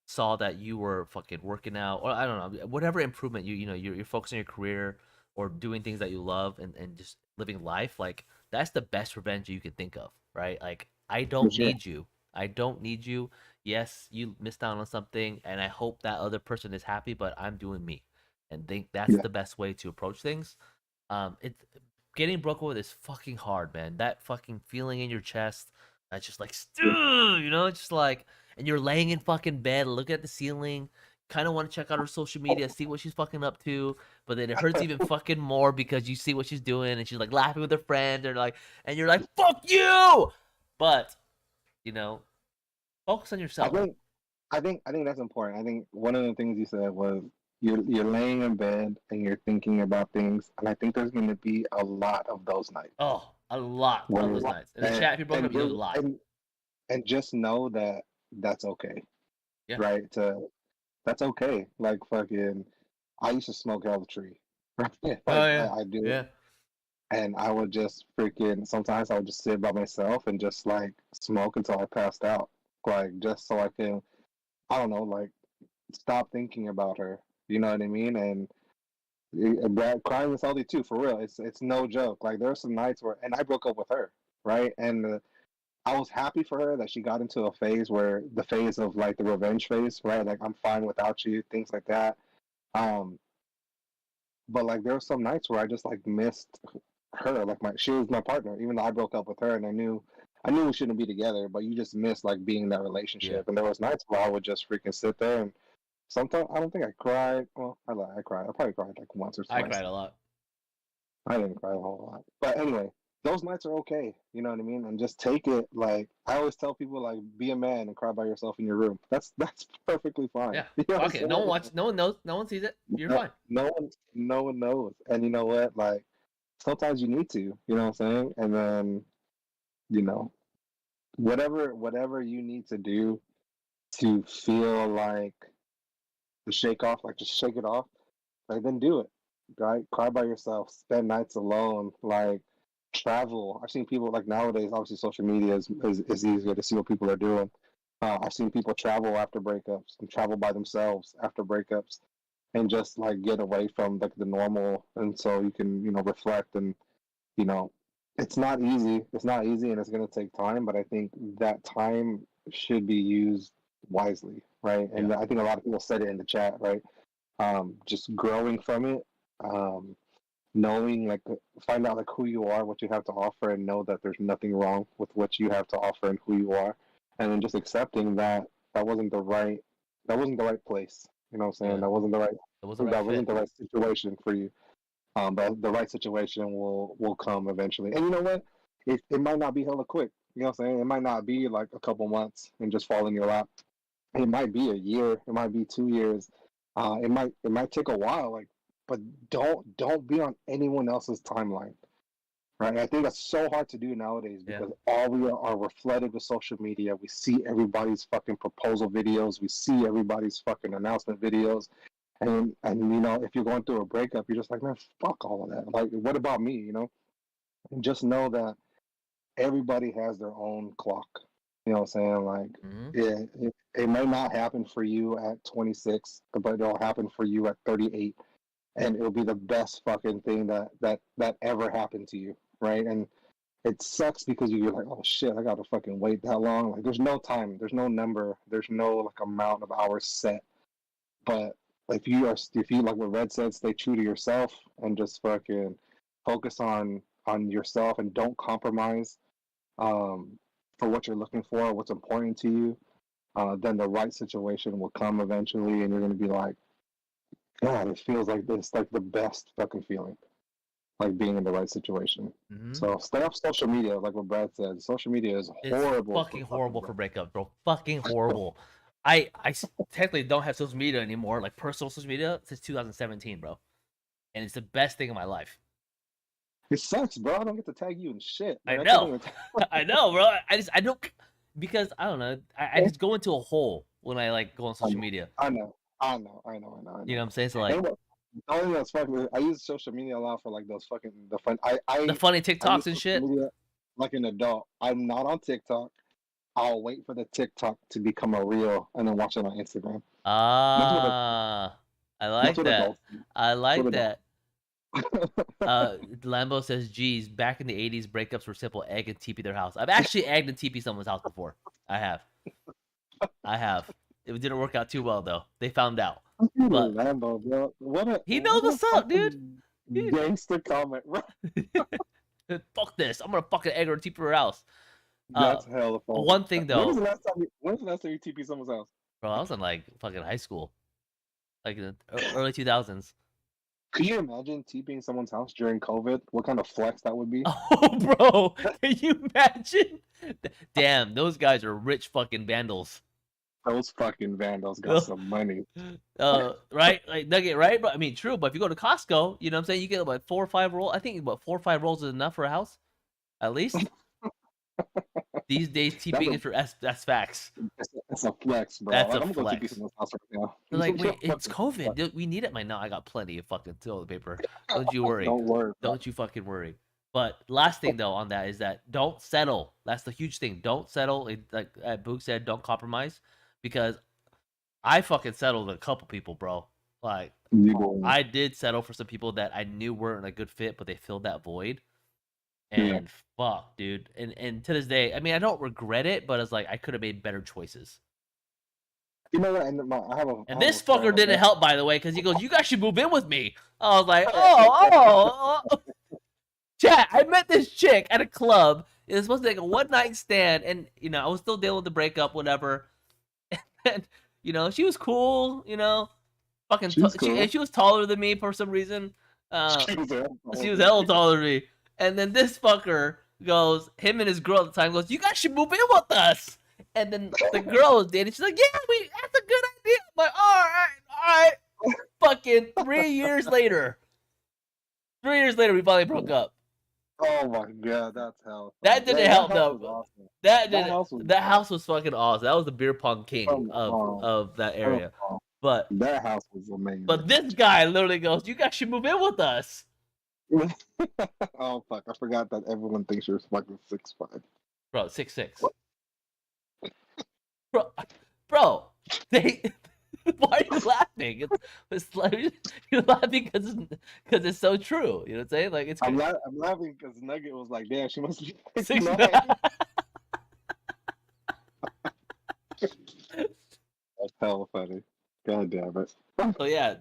saw that you were fucking working out, or I don't know, whatever improvement you're focusing on your career or doing things that you love, and just living life, like that's the best revenge you could think of, right? Like, I For don't sure. need you. I don't need you. Yes, you missed out on something, and I hope that other person is happy, but I'm doing me, and think that's Yeah. the best way to approach things. It Getting broken with is fucking hard, man. That fucking feeling in your chest, that's just like, Yeah. you know, it's just like, and you're laying in fucking bed, look at the ceiling, kind of want to check out her social media, see what she's fucking up to, but then it hurts even fucking more because you see what she's doing, and she's like laughing with her friend, and you're like, fuck you. But you know, focus on I yourself. think I think that's important. I think one of the things you said was you're laying in bed and you're thinking about things, and I think there's going to be a lot of those nights Oh, a lot of where those nights. In the and chat, if you broke up, you know a lot. and just know that that's okay, Yeah. right? That's okay. Like fucking, I used to smoke out of the tree, right? Oh Like yeah. I do it, Yeah. and I would just freaking. Sometimes I would just sit by myself and just like smoke until I passed out, like just so I can, I don't know, like stop thinking about her. You know what I mean? And that crying is healthy too, for real. It's no joke. Like there are some nights where, and I broke up with her, right? And I was happy for her that she got into a phase where the phase of like the revenge phase, right? Like I'm fine without you, things like that. Um, but like there were some nights where I just like missed her. Like she was my partner, even though I broke up with her, and I knew we shouldn't be together. But you just miss like being in that Yeah. relationship. And there was nights where I would just freaking sit there and sometimes I don't think I cried. Well, I lied. I cried. I probably cried like once or I twice. cried a lot. I didn't cry a whole lot. But anyway, those nights are okay. You know what I mean? And just take it like I always tell people like be a man and cry by yourself in your room. That's perfectly fine. Yeah. You know what I'm Fuck it. No one saying? watches. No one knows. No one sees it. You're No, fine. no one knows. And you know what? Like sometimes you need to, you know what I'm saying? And then, you know, whatever you need to do to feel like to shake off, like just shake it off, like then do it. Right? Cry by yourself, spend nights alone, like travel. I've seen people like nowadays, obviously social media is easier to see what people are doing. I've seen people travel after breakups and travel by themselves after breakups and just like get away from like the normal and so you can, reflect and, you know, it's not easy. It's not easy and it's gonna take time, but I think that time should be used wisely, right? Yeah. And I think a lot of people said it in the chat, right? Just growing from it, um, knowing like find out like who you are, what you have to offer, and know that there's nothing wrong with what you have to offer and who you are, and then just accepting that that wasn't the right place. You know what I'm saying? Yeah. That wasn't the right It was the right fit. situation for you. But the right situation will come eventually. And you know what? It might not be hella quick. You know what I'm saying? It might not be like a couple months and just fall in your lap. It might be a year. It might be 2 years. It might take a while. Like, but don't be on anyone else's timeline, right? I think that's so hard to do nowadays Yeah. because all we're flooded with social media. We see everybody's fucking proposal videos. We see everybody's fucking announcement videos. And if you're going through a breakup, you're just like, man, fuck all of that. Like, what about me? And just know that everybody has their own clock. You know what I'm saying? Like, Mm-hmm. it may not happen for you at 26, but it'll happen for you at 38, and it'll be the best fucking thing that ever happened to you, right? And it sucks because you're like, oh shit, I gotta fucking wait that long. Like, there's no time, there's no number, there's no like amount of hours set. But if you like what Red said, stay true to yourself and just fucking focus on yourself and don't compromise for what you're looking for, what's important to you, then the right situation will come eventually, and you're gonna be like, God, it feels like this, like the best fucking feeling, like being in the right situation. Mm-hmm. So stay off social media, like what Brad said. Social media is It's horrible for fucking fucking horrible for breakup, bro. Fucking horrible. Technically don't have social media anymore, like personal social media, since 2017, bro. And it's the best thing in my life. It sucks, bro. I don't get to tag you and shit. I Like I can't know. even. I know, bro. I don't, because I don't know. I just go into a hole when I like go on I social know. media. I know. I know. I know. I know. I You know know. what I'm saying? So like And what, the only thing that's funny, I use social media a lot for like those fucking the fun. the I funny I use TikToks and social shit. media like an adult. I'm not on TikTok. I'll wait for the TikTok to become a reel and then watch it on Instagram. That's what Ah, I that's like what that. adults do. I That's what like adults. that. Lambo says, "Geez, back in the '80s, breakups were simple: egg and teepee their house." I've actually egged and teepee someone's house before. I have. I have. It didn't work out too well though. They found out, but Lambo, bro. he knows What a what's up, dude. fucking gangster comment, bro. Fuck this! I'm gonna fucking egg or teepee her house. That's hella funny. One thing When was though, the last time? When was the last time you TP someone's house? bro, I was in like fucking high school, like in the early 2000s. Could you imagine TPing someone's house during COVID? What kind of flex that would be? Oh, bro, can you imagine? Damn, those guys are rich fucking vandals. Those fucking vandals got some money. Right, like Nugget, right? But I mean, true. But if you go to Costco, you know what I'm saying, you get about 4 or 5 rolls. I think about 4 or 5 rolls is enough for a house, at least. These days, TPing is for that's facts. It's a flex, bro. That's Like, a I'm gonna go TP flex. someone's house right now. They're like, wait, it's COVID. Dude, we need it. No, I got plenty of fucking toilet paper. Don't you worry. Don't worry. Bro. Don't you fucking worry. But last thing though on that is that don't settle. That's the huge thing. Don't settle. Like Boog said, don't compromise, because I fucking settled a couple people, bro. Like I did settle for some people that I knew weren't a good fit, but they filled that void. And fuck, dude. And to this day, I mean, I don't regret it, but it's like I could have made better choices. You know what? And This fucker didn't help, by the way, because he goes, "You guys should move in with me." I was like, oh. Chat, I met this chick at a club. It was supposed to be like a one-night stand, and you know, I was still dealing with the breakup, whatever. And you know, she was cool. You know, fucking, she was taller than me for some reason. She was hella taller than me. And then this fucker goes, him and his girl at the time goes, "You guys should move in with us." And then the girl was dating. She's like, "Yeah, that's a good idea." I'm like, all right. Fucking 3 years later. 3 years later, we finally broke up. Oh my god, that's hell. That didn't help though. Awesome. That house was fucking awesome. That was the beer pong king of that area. But that house was amazing. But this guy literally goes, "You guys should move in with us." Oh fuck! I forgot that everyone thinks you're fucking 6'5". Bro, 6'6". Bro, they. Why are you laughing? It's like, you're laughing because it's so true. You know what I'm saying? Like I'm laughing because Nugget was like, "Damn, she must be 6'9". That's hella funny. God damn it. So yeah,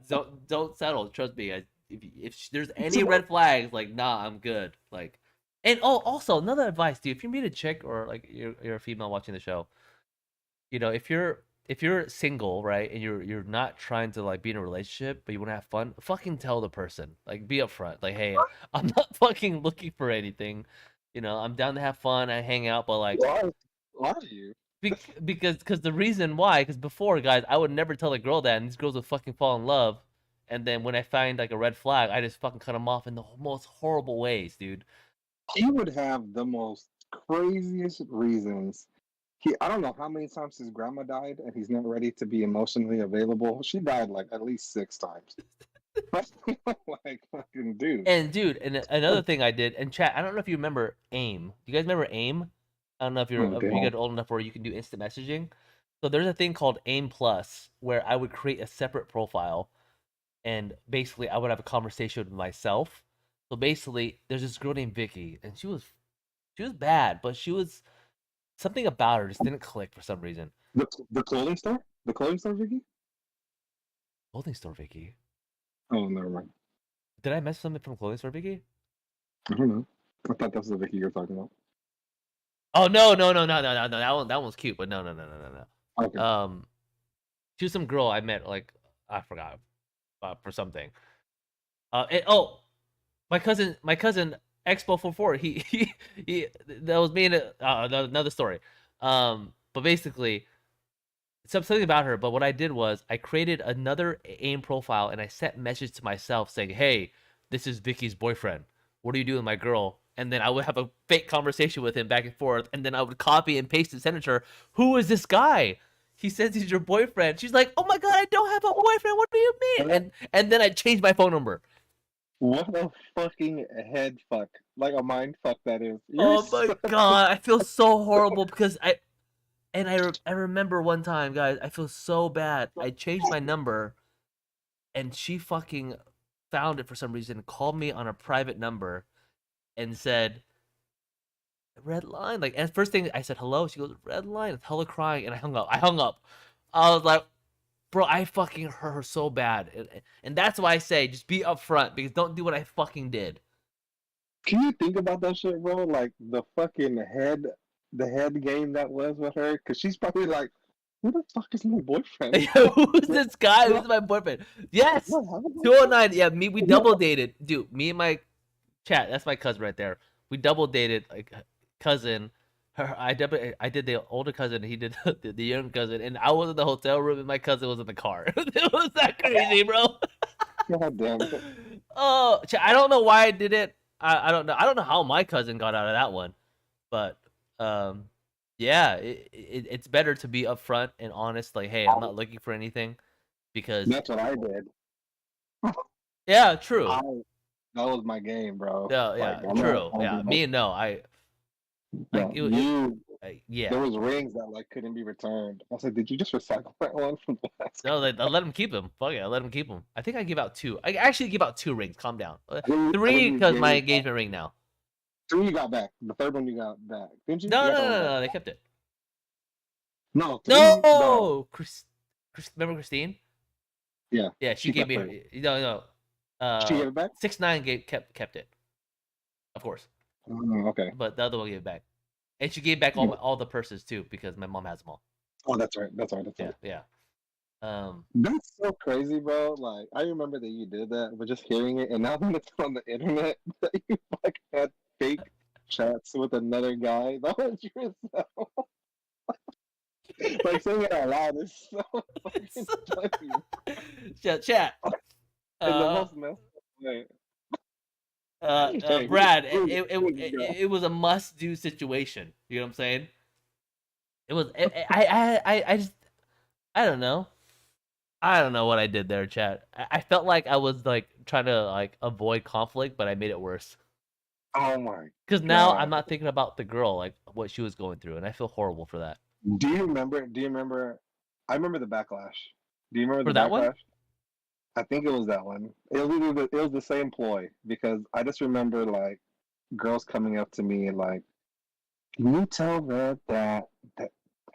don't settle. Trust me. If there's any red flags, like, nah, I'm good. Like, and also another advice, dude. If you meet a chick or like you're a female watching the show, you know, if you're single, right, and you're not trying to like be in a relationship, but you want to have fun, fucking tell the person. Like, be upfront. Like, hey, I'm not fucking looking for anything. You know, I'm down to have fun. I hang out, but like, why are you? Because the reason why, because before, guys, I would never tell a girl that, and these girls would fucking fall in love. And then when I find like a red flag, I just fucking cut them off in the most horrible ways, dude. He would have the most craziest reasons. I don't know how many times his grandma died, and he's not ready to be emotionally available. She died like at least 6 times. Like, fucking dude. And another thing I did, and chat, I don't know if you remember AIM. Do you guys remember AIM? I don't know if you get old enough where you can do instant messaging. So there's a thing called AIM Plus where I would create a separate profile, and basically I would have a conversation with myself. So basically, there's this girl named Vicky, and she was bad, but she was something about her just didn't click for some reason. The clothing store? The clothing store Vicky? Clothing store Vicky? Oh, never mind. Did I miss something from clothing store Vicky? I don't know. I thought that was the Vicky you were talking about. Oh no! That one's cute, but no. Okay. She was some girl I met, like, I forgot, for something. My cousin Expo 44. He that was me and another story. But basically, something about her. But what I did was I created another AIM profile and I sent message to myself saying, "Hey, this is Vicky's boyfriend. What are you doing with my girl?" And then I would have a fake conversation with him back and forth, and then I would copy and paste and send it to her. "Who is this guy? He says he's your boyfriend." She's like, "Oh my god, I don't have a boyfriend. What do you mean?" And then I changed my phone number. What a fucking head fuck. Like a mind fuck that is. Oh my god, I feel so horrible because I remember one time, guys, I feel so bad. I changed my number and she fucking found it for some reason, called me on a private number and said, red line. Like, and first thing I said hello, she goes, red line. It's hella crying, and I hung up. I was like, bro, I fucking hurt her so bad, and that's why I say just be upfront, because don't do what I fucking did. Can you think about that shit, bro? Like the head game that was with her, because she's probably like, who the fuck is my boyfriend? Who's this guy? Who's my boyfriend? Yes, 209. Yeah, we double dated, dude. Me and my chat. That's my cousin right there. We double dated, like cousin. I did the older cousin. He did the young cousin, and I was in the hotel room, and my cousin was in the car. It was that crazy, bro. God damn it. Oh, I don't know why I did it. I don't know. I don't know how my cousin got out of that one, but yeah, it's better to be upfront and honest. Like, hey, I'm not looking for anything, because That's what I did. yeah, true. That was my game, bro. Yeah, true. Yeah, me and no, like yeah. There was rings that like couldn't be returned. I was like, did you just recycle that one from the last? No, I let him keep them. Fuck it, I let him keep them. I think I give out 2. I actually give out 2 rings. Calm down. 3 because my engagement ring now. 3 you got back. The third one you got back. Didn't you? No. They kept it. No. No. Remember Christine? Yeah. Yeah, she gave me. No. She gave it back. 6ix9ine kept it. Of course. Okay. But the other one gave it back, and she gave back all the purses too, because my mom has them all. Oh, that's right. Yeah. That's so crazy, bro. Like, I remember that you did that, but just hearing it, and now that it's on the internet, that you like had fake chats with another guy, that was yourself. Like, saying it out loud is so fucking funny. Chat. In the most messed up way. Brad, it was a must-do situation. You know what I'm saying? It was. I just. I don't know. I don't know what I did there, chat. I felt like I was like trying to like avoid conflict, but I made it worse. Oh my! Because now I'm not thinking about the girl, like what she was going through, and I feel horrible for that. Do you remember? I remember the backlash. Do you remember for the that backlash? One? I think it was that one. It was the same ploy, because I just remember like girls coming up to me and like, can you tell that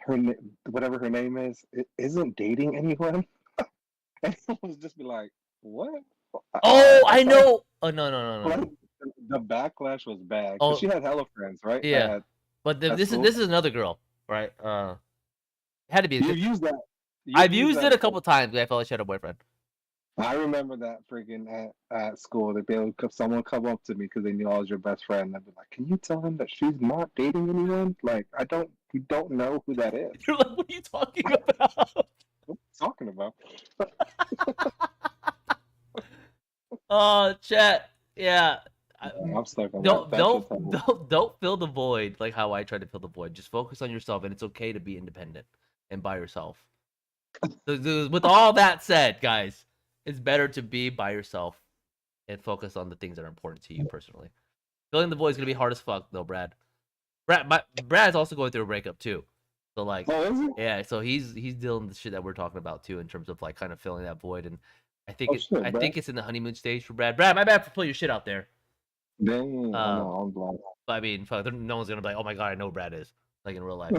her whatever her name is isn't dating anyone? And I was just be like, what? Oh, I know. Oh no. Like, the backlash was bad. Oh, she had hella friends, right? Yeah, but this is another girl, right? It had to be. You used that. I've used it a couple times. I felt like she had a boyfriend. I remember that freaking at school that someone come up to me because they knew I was your best friend. I'd be like, "Can you tell him that she's not dating anyone? Like, you don't know who that is." You're like, "What are you talking about?" What are you talking about? Oh, chat. Yeah. I'm stuck on don't that. Don't fill the void like how I try to fill the void. Just focus on yourself, and it's okay to be independent and by yourself. With all that said, guys, it's better to be by yourself and focus on the things that are important to you personally. Filling the void is gonna be hard as fuck, though, Brad. Brad's also going through a breakup too. So like, yeah, so he's dealing with the shit that we're talking about too, in terms of like kind of filling that void. And I think it's in the honeymoon stage for Brad. Brad, my bad for pulling your shit out there. Dang, I'm blind. But I mean, fuck, no one's gonna be like, "Oh my god, I know who Brad is," like in real life.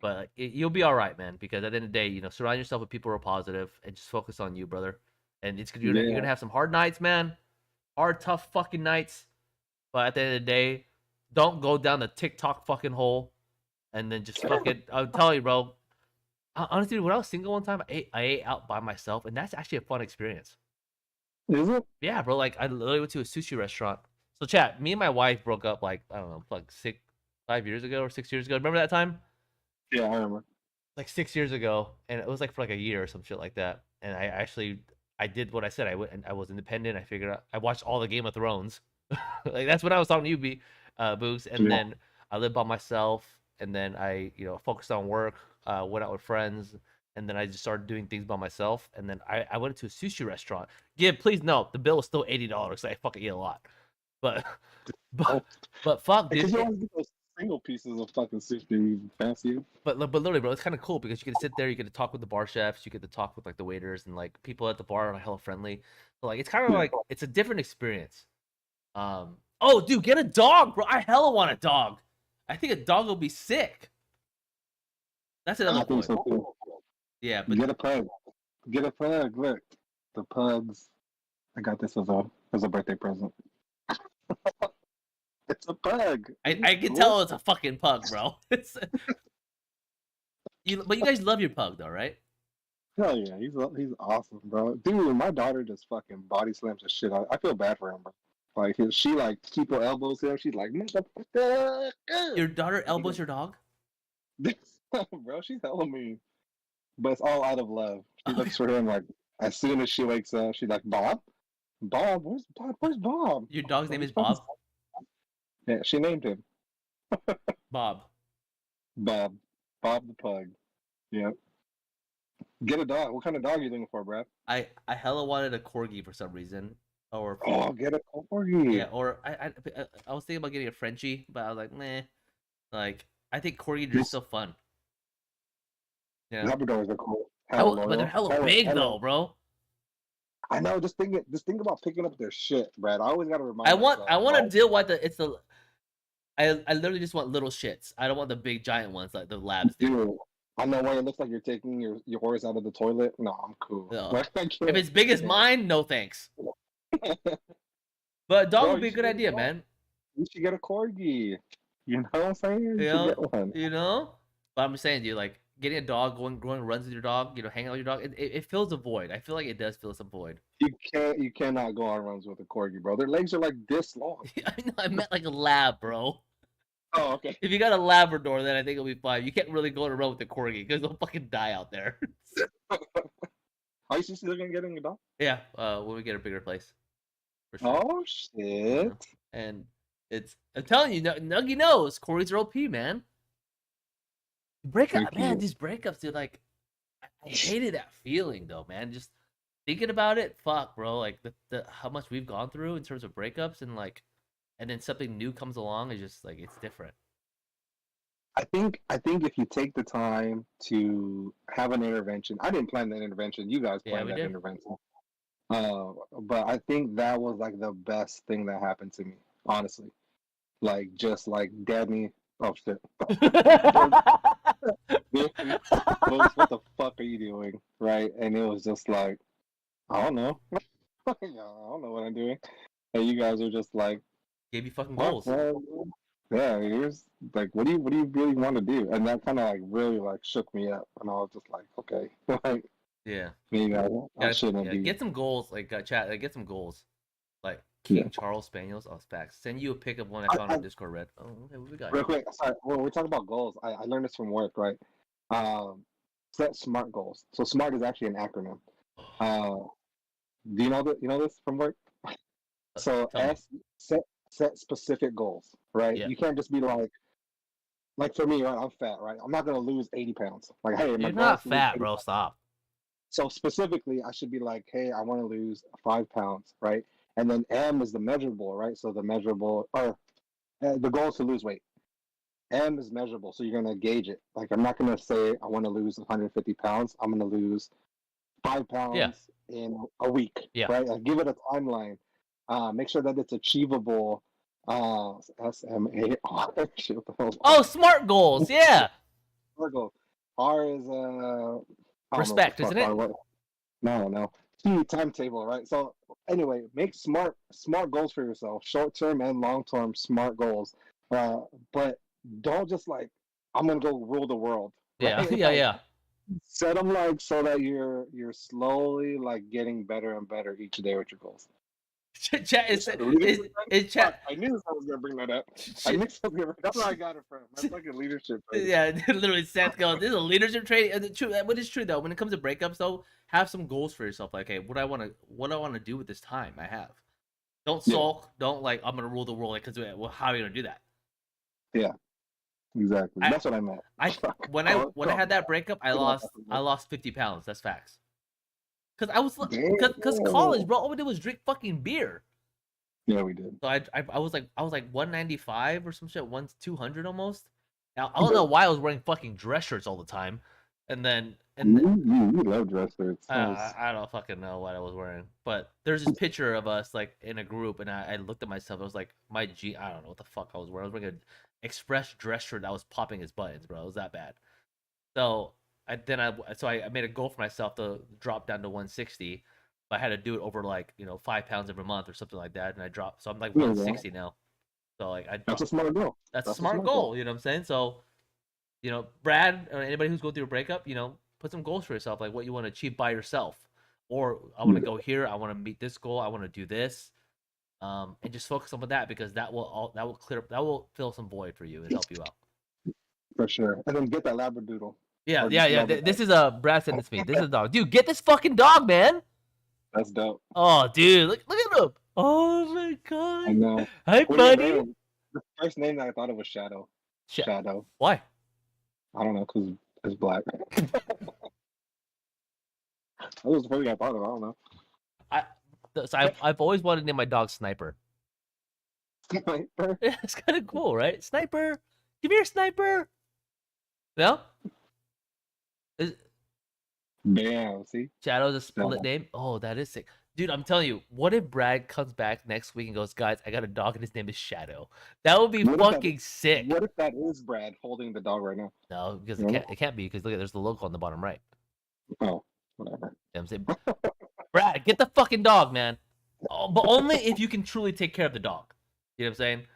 But you'll be all right, man. Because at the end of the day, surround yourself with people who are positive and just focus on you, brother. And you're gonna have some hard nights, man. Hard, tough fucking nights. But at the end of the day, don't go down the TikTok fucking hole, and then just fucking. I'll tell you, bro. Honestly, when I was single one time, I ate out by myself, and that's actually a fun experience. Is it? Yeah, bro. Like, I literally went to a sushi restaurant. So, chat, me and my wife broke up like, I don't know, like 5 years ago or 6 years ago. Remember that time? Yeah, I remember. Like 6 years ago, and it was like for like a year or some shit like that. And I did what I said. I went and I was independent. I watched all the Game of Thrones. Like, that's what I was talking to you, Boogs. And then I lived by myself, and then I, focused on work, went out with friends, and then I just started doing things by myself. And then I went to a sushi restaurant. Please note, the bill was still $80. I fucking eat a lot. But fuck, dude. Because you always get those single pieces of fucking sushi. Fancy. But literally, bro, it's kind of cool because you get to sit there, you get to talk with the bar chefs, you get to talk with like the waiters, and like people at the bar are hella friendly. So like it's kind of Yeah. like it's a different experience. Oh, dude, get a dog, bro. I hella want a dog. I think a dog will be sick. That's another I think point. so too. Yeah, but Get a pug. Get a pug. Look, the pugs. I got this as a birthday present. It's a pug. I can tell it's a fucking pug, bro. It's but you guys love your pug though, right? Hell yeah, he's awesome, bro. Dude, my daughter just fucking body slams the shit out. I feel bad for him, bro. Like she like keep her elbows here. She's like, motherfucker. Your daughter elbows your dog? Bro, she's hella mean. But it's all out of love. She looks for him like as soon as she wakes up, she's like, Bob? Bob, where's Bob? Where's Bob? Your dog's name is Bob? Yeah, she named him. Bob. Bob. Bob the pug. Yep. Get a dog. What kind of dog are you looking for, Brad? I hella wanted a corgi for some reason. Or get a corgi. Yeah, or I was thinking about getting a Frenchie, but I was like, nah. Like I think corgis are so fun. Yeah. Labradors are cool. But they're hella big though, bro. I know. Just think about picking up their shit, Brad. I always gotta remind. I want to deal with I literally just want little shits. I don't want the big giant ones like the labs do. Dude, I know when it looks like you're taking your horse out of the toilet. No, I'm cool. No. If it's big as mine, no thanks. But a dog would be a good idea, man. You should get a corgi. You know what I'm saying? You know? But I'm saying, dude, like getting a dog, going runs with your dog, hanging out with your dog, it fills a void. I feel like it does fill some void. You cannot go on runs with a corgi, bro. Their legs are like this long. I know, I meant like a lab, bro. Oh, okay. If you got a Labrador, then I think it'll be fine. You can't really go on a run with a corgi because they'll fucking die out there. Are you still gonna get a dog? Yeah, when we get a bigger place. For sure. Oh shit! And I'm telling you, Nuggy knows corgis are OP, man. Breakup, man. These breakups, dude. Like, I hated that feeling, though, man. Just thinking about it, fuck, bro. Like the how much we've gone through in terms of breakups, and then something new comes along, it's just like it's different. I think if you take the time to have an intervention, I didn't plan that intervention. You guys planned that intervention. But I think that was like the best thing that happened to me, honestly. Like just like Danny. Oh shit. What the fuck are you doing? Right? And it was just like, I don't know. I don't know what I'm doing. And you guys are just like, gave you fucking goals. Yeah, here's like, what do you really want to do? And that kind of like really like shook me up, and I was just like, okay, like, yeah, I shouldn't be. Get some goals, like chat, like, get some goals, like King Charles Spaniels. Oh, facts. Send you a pic of one I found on Discord. Red. Oh, okay, what we got? Real quick, sorry. When we're talking about goals, I learned this from work, right? Set SMART goals. So SMART is actually an acronym. Do you know that? You know this from work? So set specific goals, right? Yeah. You can't just be like for me, right? I'm fat, right? I'm not gonna lose 80 pounds. Like, hey, you're not fat, bro. Stop. So specifically, I should be like, hey, I want to lose 5 pounds, right? And then M is the measurable, right? So the measurable, or the goal is to lose weight. M is measurable, so you're gonna gauge it. Like, I'm not gonna say I want to lose 150 pounds. I'm gonna lose 5 pounds in a week, right? Like, give it a timeline. Make sure that it's achievable. SMAR. Oh, SMART goals. Yeah. SMART goals. R is respect, isn't it? No. T, timetable, right? So anyway, make smart goals for yourself, short term and long term smart goals. But don't just like, I'm gonna go rule the world. Right? Yeah. Set them like so that you're slowly like getting better and better each day with your goals. Chat is chat. I knew I was gonna bring that up. That's where I got it from. My fucking leadership. Yeah, literally, Seth goes, "This is a leadership training." What is true though, when it comes to breakups, though, have some goals for yourself. Like, hey, what do I want to do with this time I have? Don't sulk. Don't like, I'm gonna rule the world. Like, because how are you gonna do that? Yeah, exactly. That's what I meant. When I had that breakup, I lost 50 pounds. That's facts. Because college, bro, all we did was drink fucking beer. Yeah, we did. So I was like 195 or some shit, 200 almost. Now I don't know why I was wearing fucking dress shirts all the time, and then You love dress shirts. I don't fucking know what I was wearing, but there's this picture of us like in a group, and I looked at myself. I was like, I don't know what the fuck I was wearing. I was wearing an express dress shirt that was popping his buttons, bro. It was that bad. So I made a goal for myself to drop down to 160. But I had to do it over like 5 pounds every month or something like that, and I dropped. So I'm like Yeah, yeah. 160 now. So like I That's a dropped. smart goal. That's a That's a smart smart goal. goal. You know what I'm saying? So Brad or anybody who's going through a breakup, put some goals for yourself, like what you want to achieve by yourself. Or I want to go here. I want to meet this goal. I want to do this. And just focus on that because that will fill some void for you and help you out. For sure. And then get that Labradoodle. Yeah, Or yeah, just yeah. love it. This is Brad sent this to me. This is a dog, dude. Get this fucking dog, man. That's dope. Oh, dude, look at him. Oh my I god. know. Hi, What do you buddy. name? The first name that I thought of was Shadow. Shadow. Why? I don't know, because it's black. That was the first thing I thought of. I don't know. I've always wanted to name my dog Sniper. Sniper. Yeah, it's kind of cool, right? Sniper, come here, Sniper. No? Damn, see? Shadow's a split name. Oh, that is sick. Dude, I'm telling you, what if Brad comes back next week and goes, guys, I got a dog and his name is Shadow? That would be fucking sick. What if that is Brad holding the dog right now? No, because it can't be, because look, there's the logo on the bottom right. Oh, whatever. You know what I'm saying? Brad, get the fucking dog, man. Oh, but only if you can truly take care of the dog. You know what I'm saying?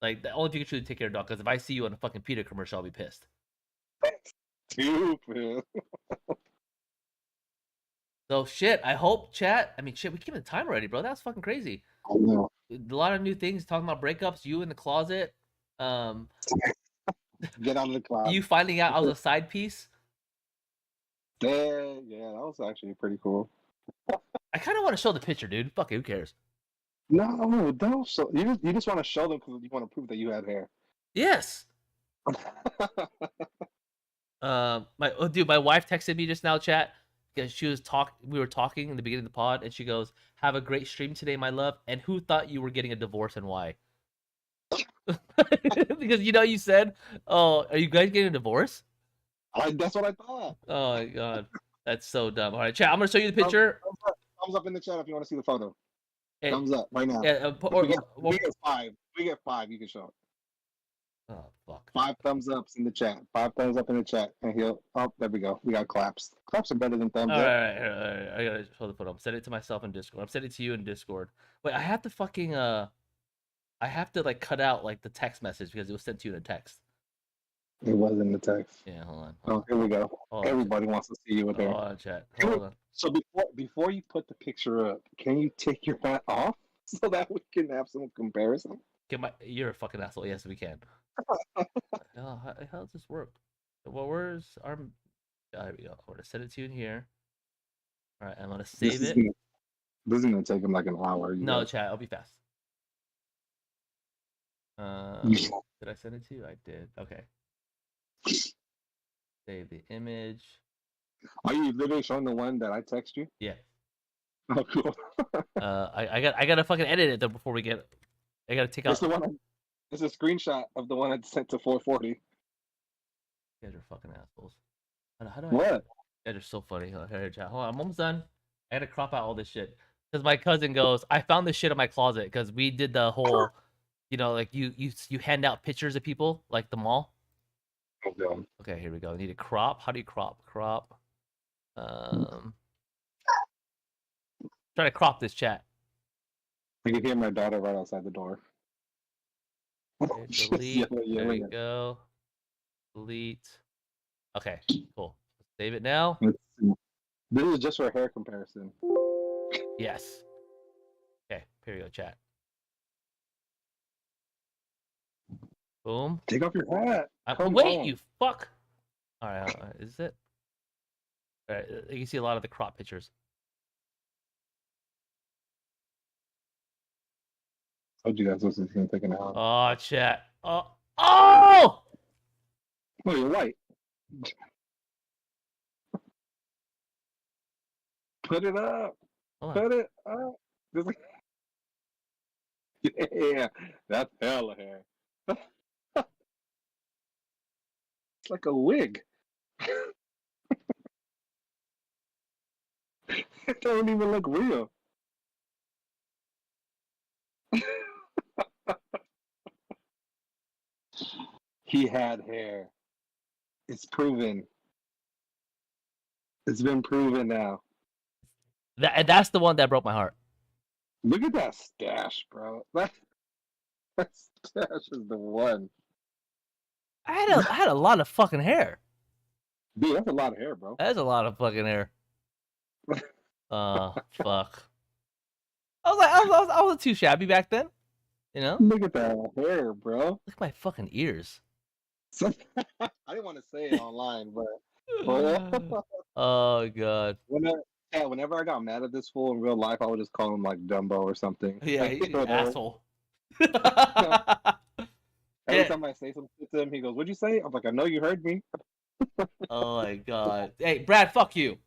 Like, only if you can truly take care of the dog, because if I see you on a fucking PETA commercial, I'll be pissed. Stupid. So shit, I hope chat. I mean, shit, we came in time already, bro. That's fucking crazy. I know. A lot of new things talking about breakups. You in the closet. Get out of the closet. You finding out I was a side piece. Yeah, that was actually pretty cool. I kind of want to show the picture, dude. Fuck it, who cares? No, don't. So you just want to show them because you want to prove that you had hair. Yes. My wife texted me just now, chat, because we were talking in the beginning of the pod, and she goes, "Have a great stream today, my love." And who thought you were getting a divorce and why? Because you said, "Oh, are you guys getting a divorce?" That's what I thought. Oh my god, that's so dumb. All right, chat. I'm gonna show you the picture. Thumbs up in the chat if you want to see the photo. And, thumbs up right now. We get 5. We get 5. You can show it. Oh fuck. 5 thumbs ups in the chat. 5 thumbs up in the chat, and he'll. Oh, there we go. We got claps. Claps are better than thumbs up. All right. I gotta show the photo. I'm sending it to myself in Discord. I'm sending it to you in Discord. Wait, I have to fucking I have to like cut out like the text message because it was sent to you in a text. It was in the text. Yeah, hold on. Oh, here we go. Everybody wants to see you with there. Hold on, chat. Hold on. So before you put the picture up, can you take your hat off so that we can have some comparison? You're a fucking asshole. Yes, we can. How does this work? Well, where's our? There we go. I'm gonna send it to you in here. All right, I'm gonna save it. This is gonna take him like an hour. No, chat. I'll be fast. Did I send it to you? I did. Okay. Save the image. Are you literally showing the one that I text you? Yeah. Oh, cool. I gotta fucking edit it though before we get. I gotta take out. It's a screenshot of the one I sent to 440. You guys are fucking assholes. How do I? What? You guys are so funny. Here, chat. Hold on, I'm almost done. I gotta crop out all this shit because my cousin goes, I found this shit in my closet because we did the whole, like you hand out pictures of people like the mall. Okay, here we go. I need a crop. How do you crop? Crop. Try to crop this chat. I can hear my daughter right outside the door. Okay, delete. There we go. Delete. Okay, cool. Save it now. This is just for a hair comparison. Yes. Okay, here we go, chat. Boom. Take off your hat. Wait, you fuck. All right, is it? All right, you can see a lot of the crop pictures. Told you guys this is gonna take an hour. Oh, chat. Oh! Oh, you're white. Put it up. Put it up. Yeah, that's hella hair. It's like a wig. It don't even look real. He had hair. It's proven. It's been proven now. That's the one that broke my heart. Look at that stash, bro. That stash is the one. I had a lot of fucking hair. Dude, that's a lot of hair, bro. That's a lot of fucking hair. Fuck. I wasn't too shabby back then. You know? Look at that hair, bro. Look at my fucking ears. I didn't want to say it online, but Oh god. whenever I got mad at this fool in real life, I would just call him like Dumbo or something. Yeah, Like, he's an asshole. Every time I say something to him, he goes, "What'd you say?" I'm like, "I know you heard me." Oh my god. Hey, Brad, fuck you.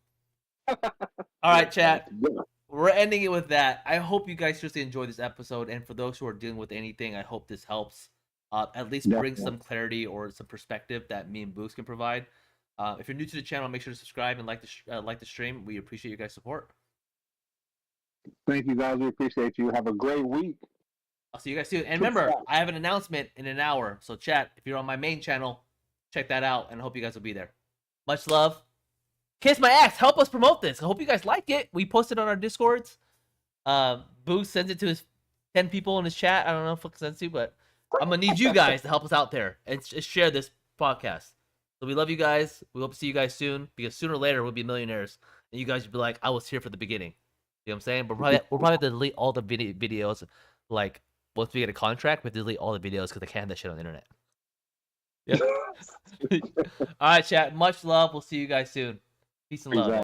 All right, chat. We're ending it with that. I hope you guys seriously enjoyed this episode, and for those who are dealing with anything, I hope this helps. At least bring some clarity or some perspective that me and Boost can provide. If you're new to the channel, make sure to subscribe and like the stream. We appreciate you guys' support. Thank you guys. We appreciate you. Have a great week. I'll see you guys soon. And remember, I have an announcement in an hour. So chat, if you're on my main channel, check that out, and I hope you guys will be there. Much love. Kiss my ass. Help us promote this. I hope you guys like it. We posted on our Discords. Boost sends it to his 10 people in his chat. I don't know if it sends to, but I'm gonna need you guys to help us out there and just share this podcast. So we love you guys. We hope to see you guys soon, because sooner or later we'll be millionaires, and you guys will be like, "I was here for the beginning." You know what I'm saying? But we'll probably have to delete all the videos. Like once we get a contract, we have to delete all the videos because they can't have that shit on the internet. Yeah. All right, chat. Much love. We'll see you guys soon. Peace and love.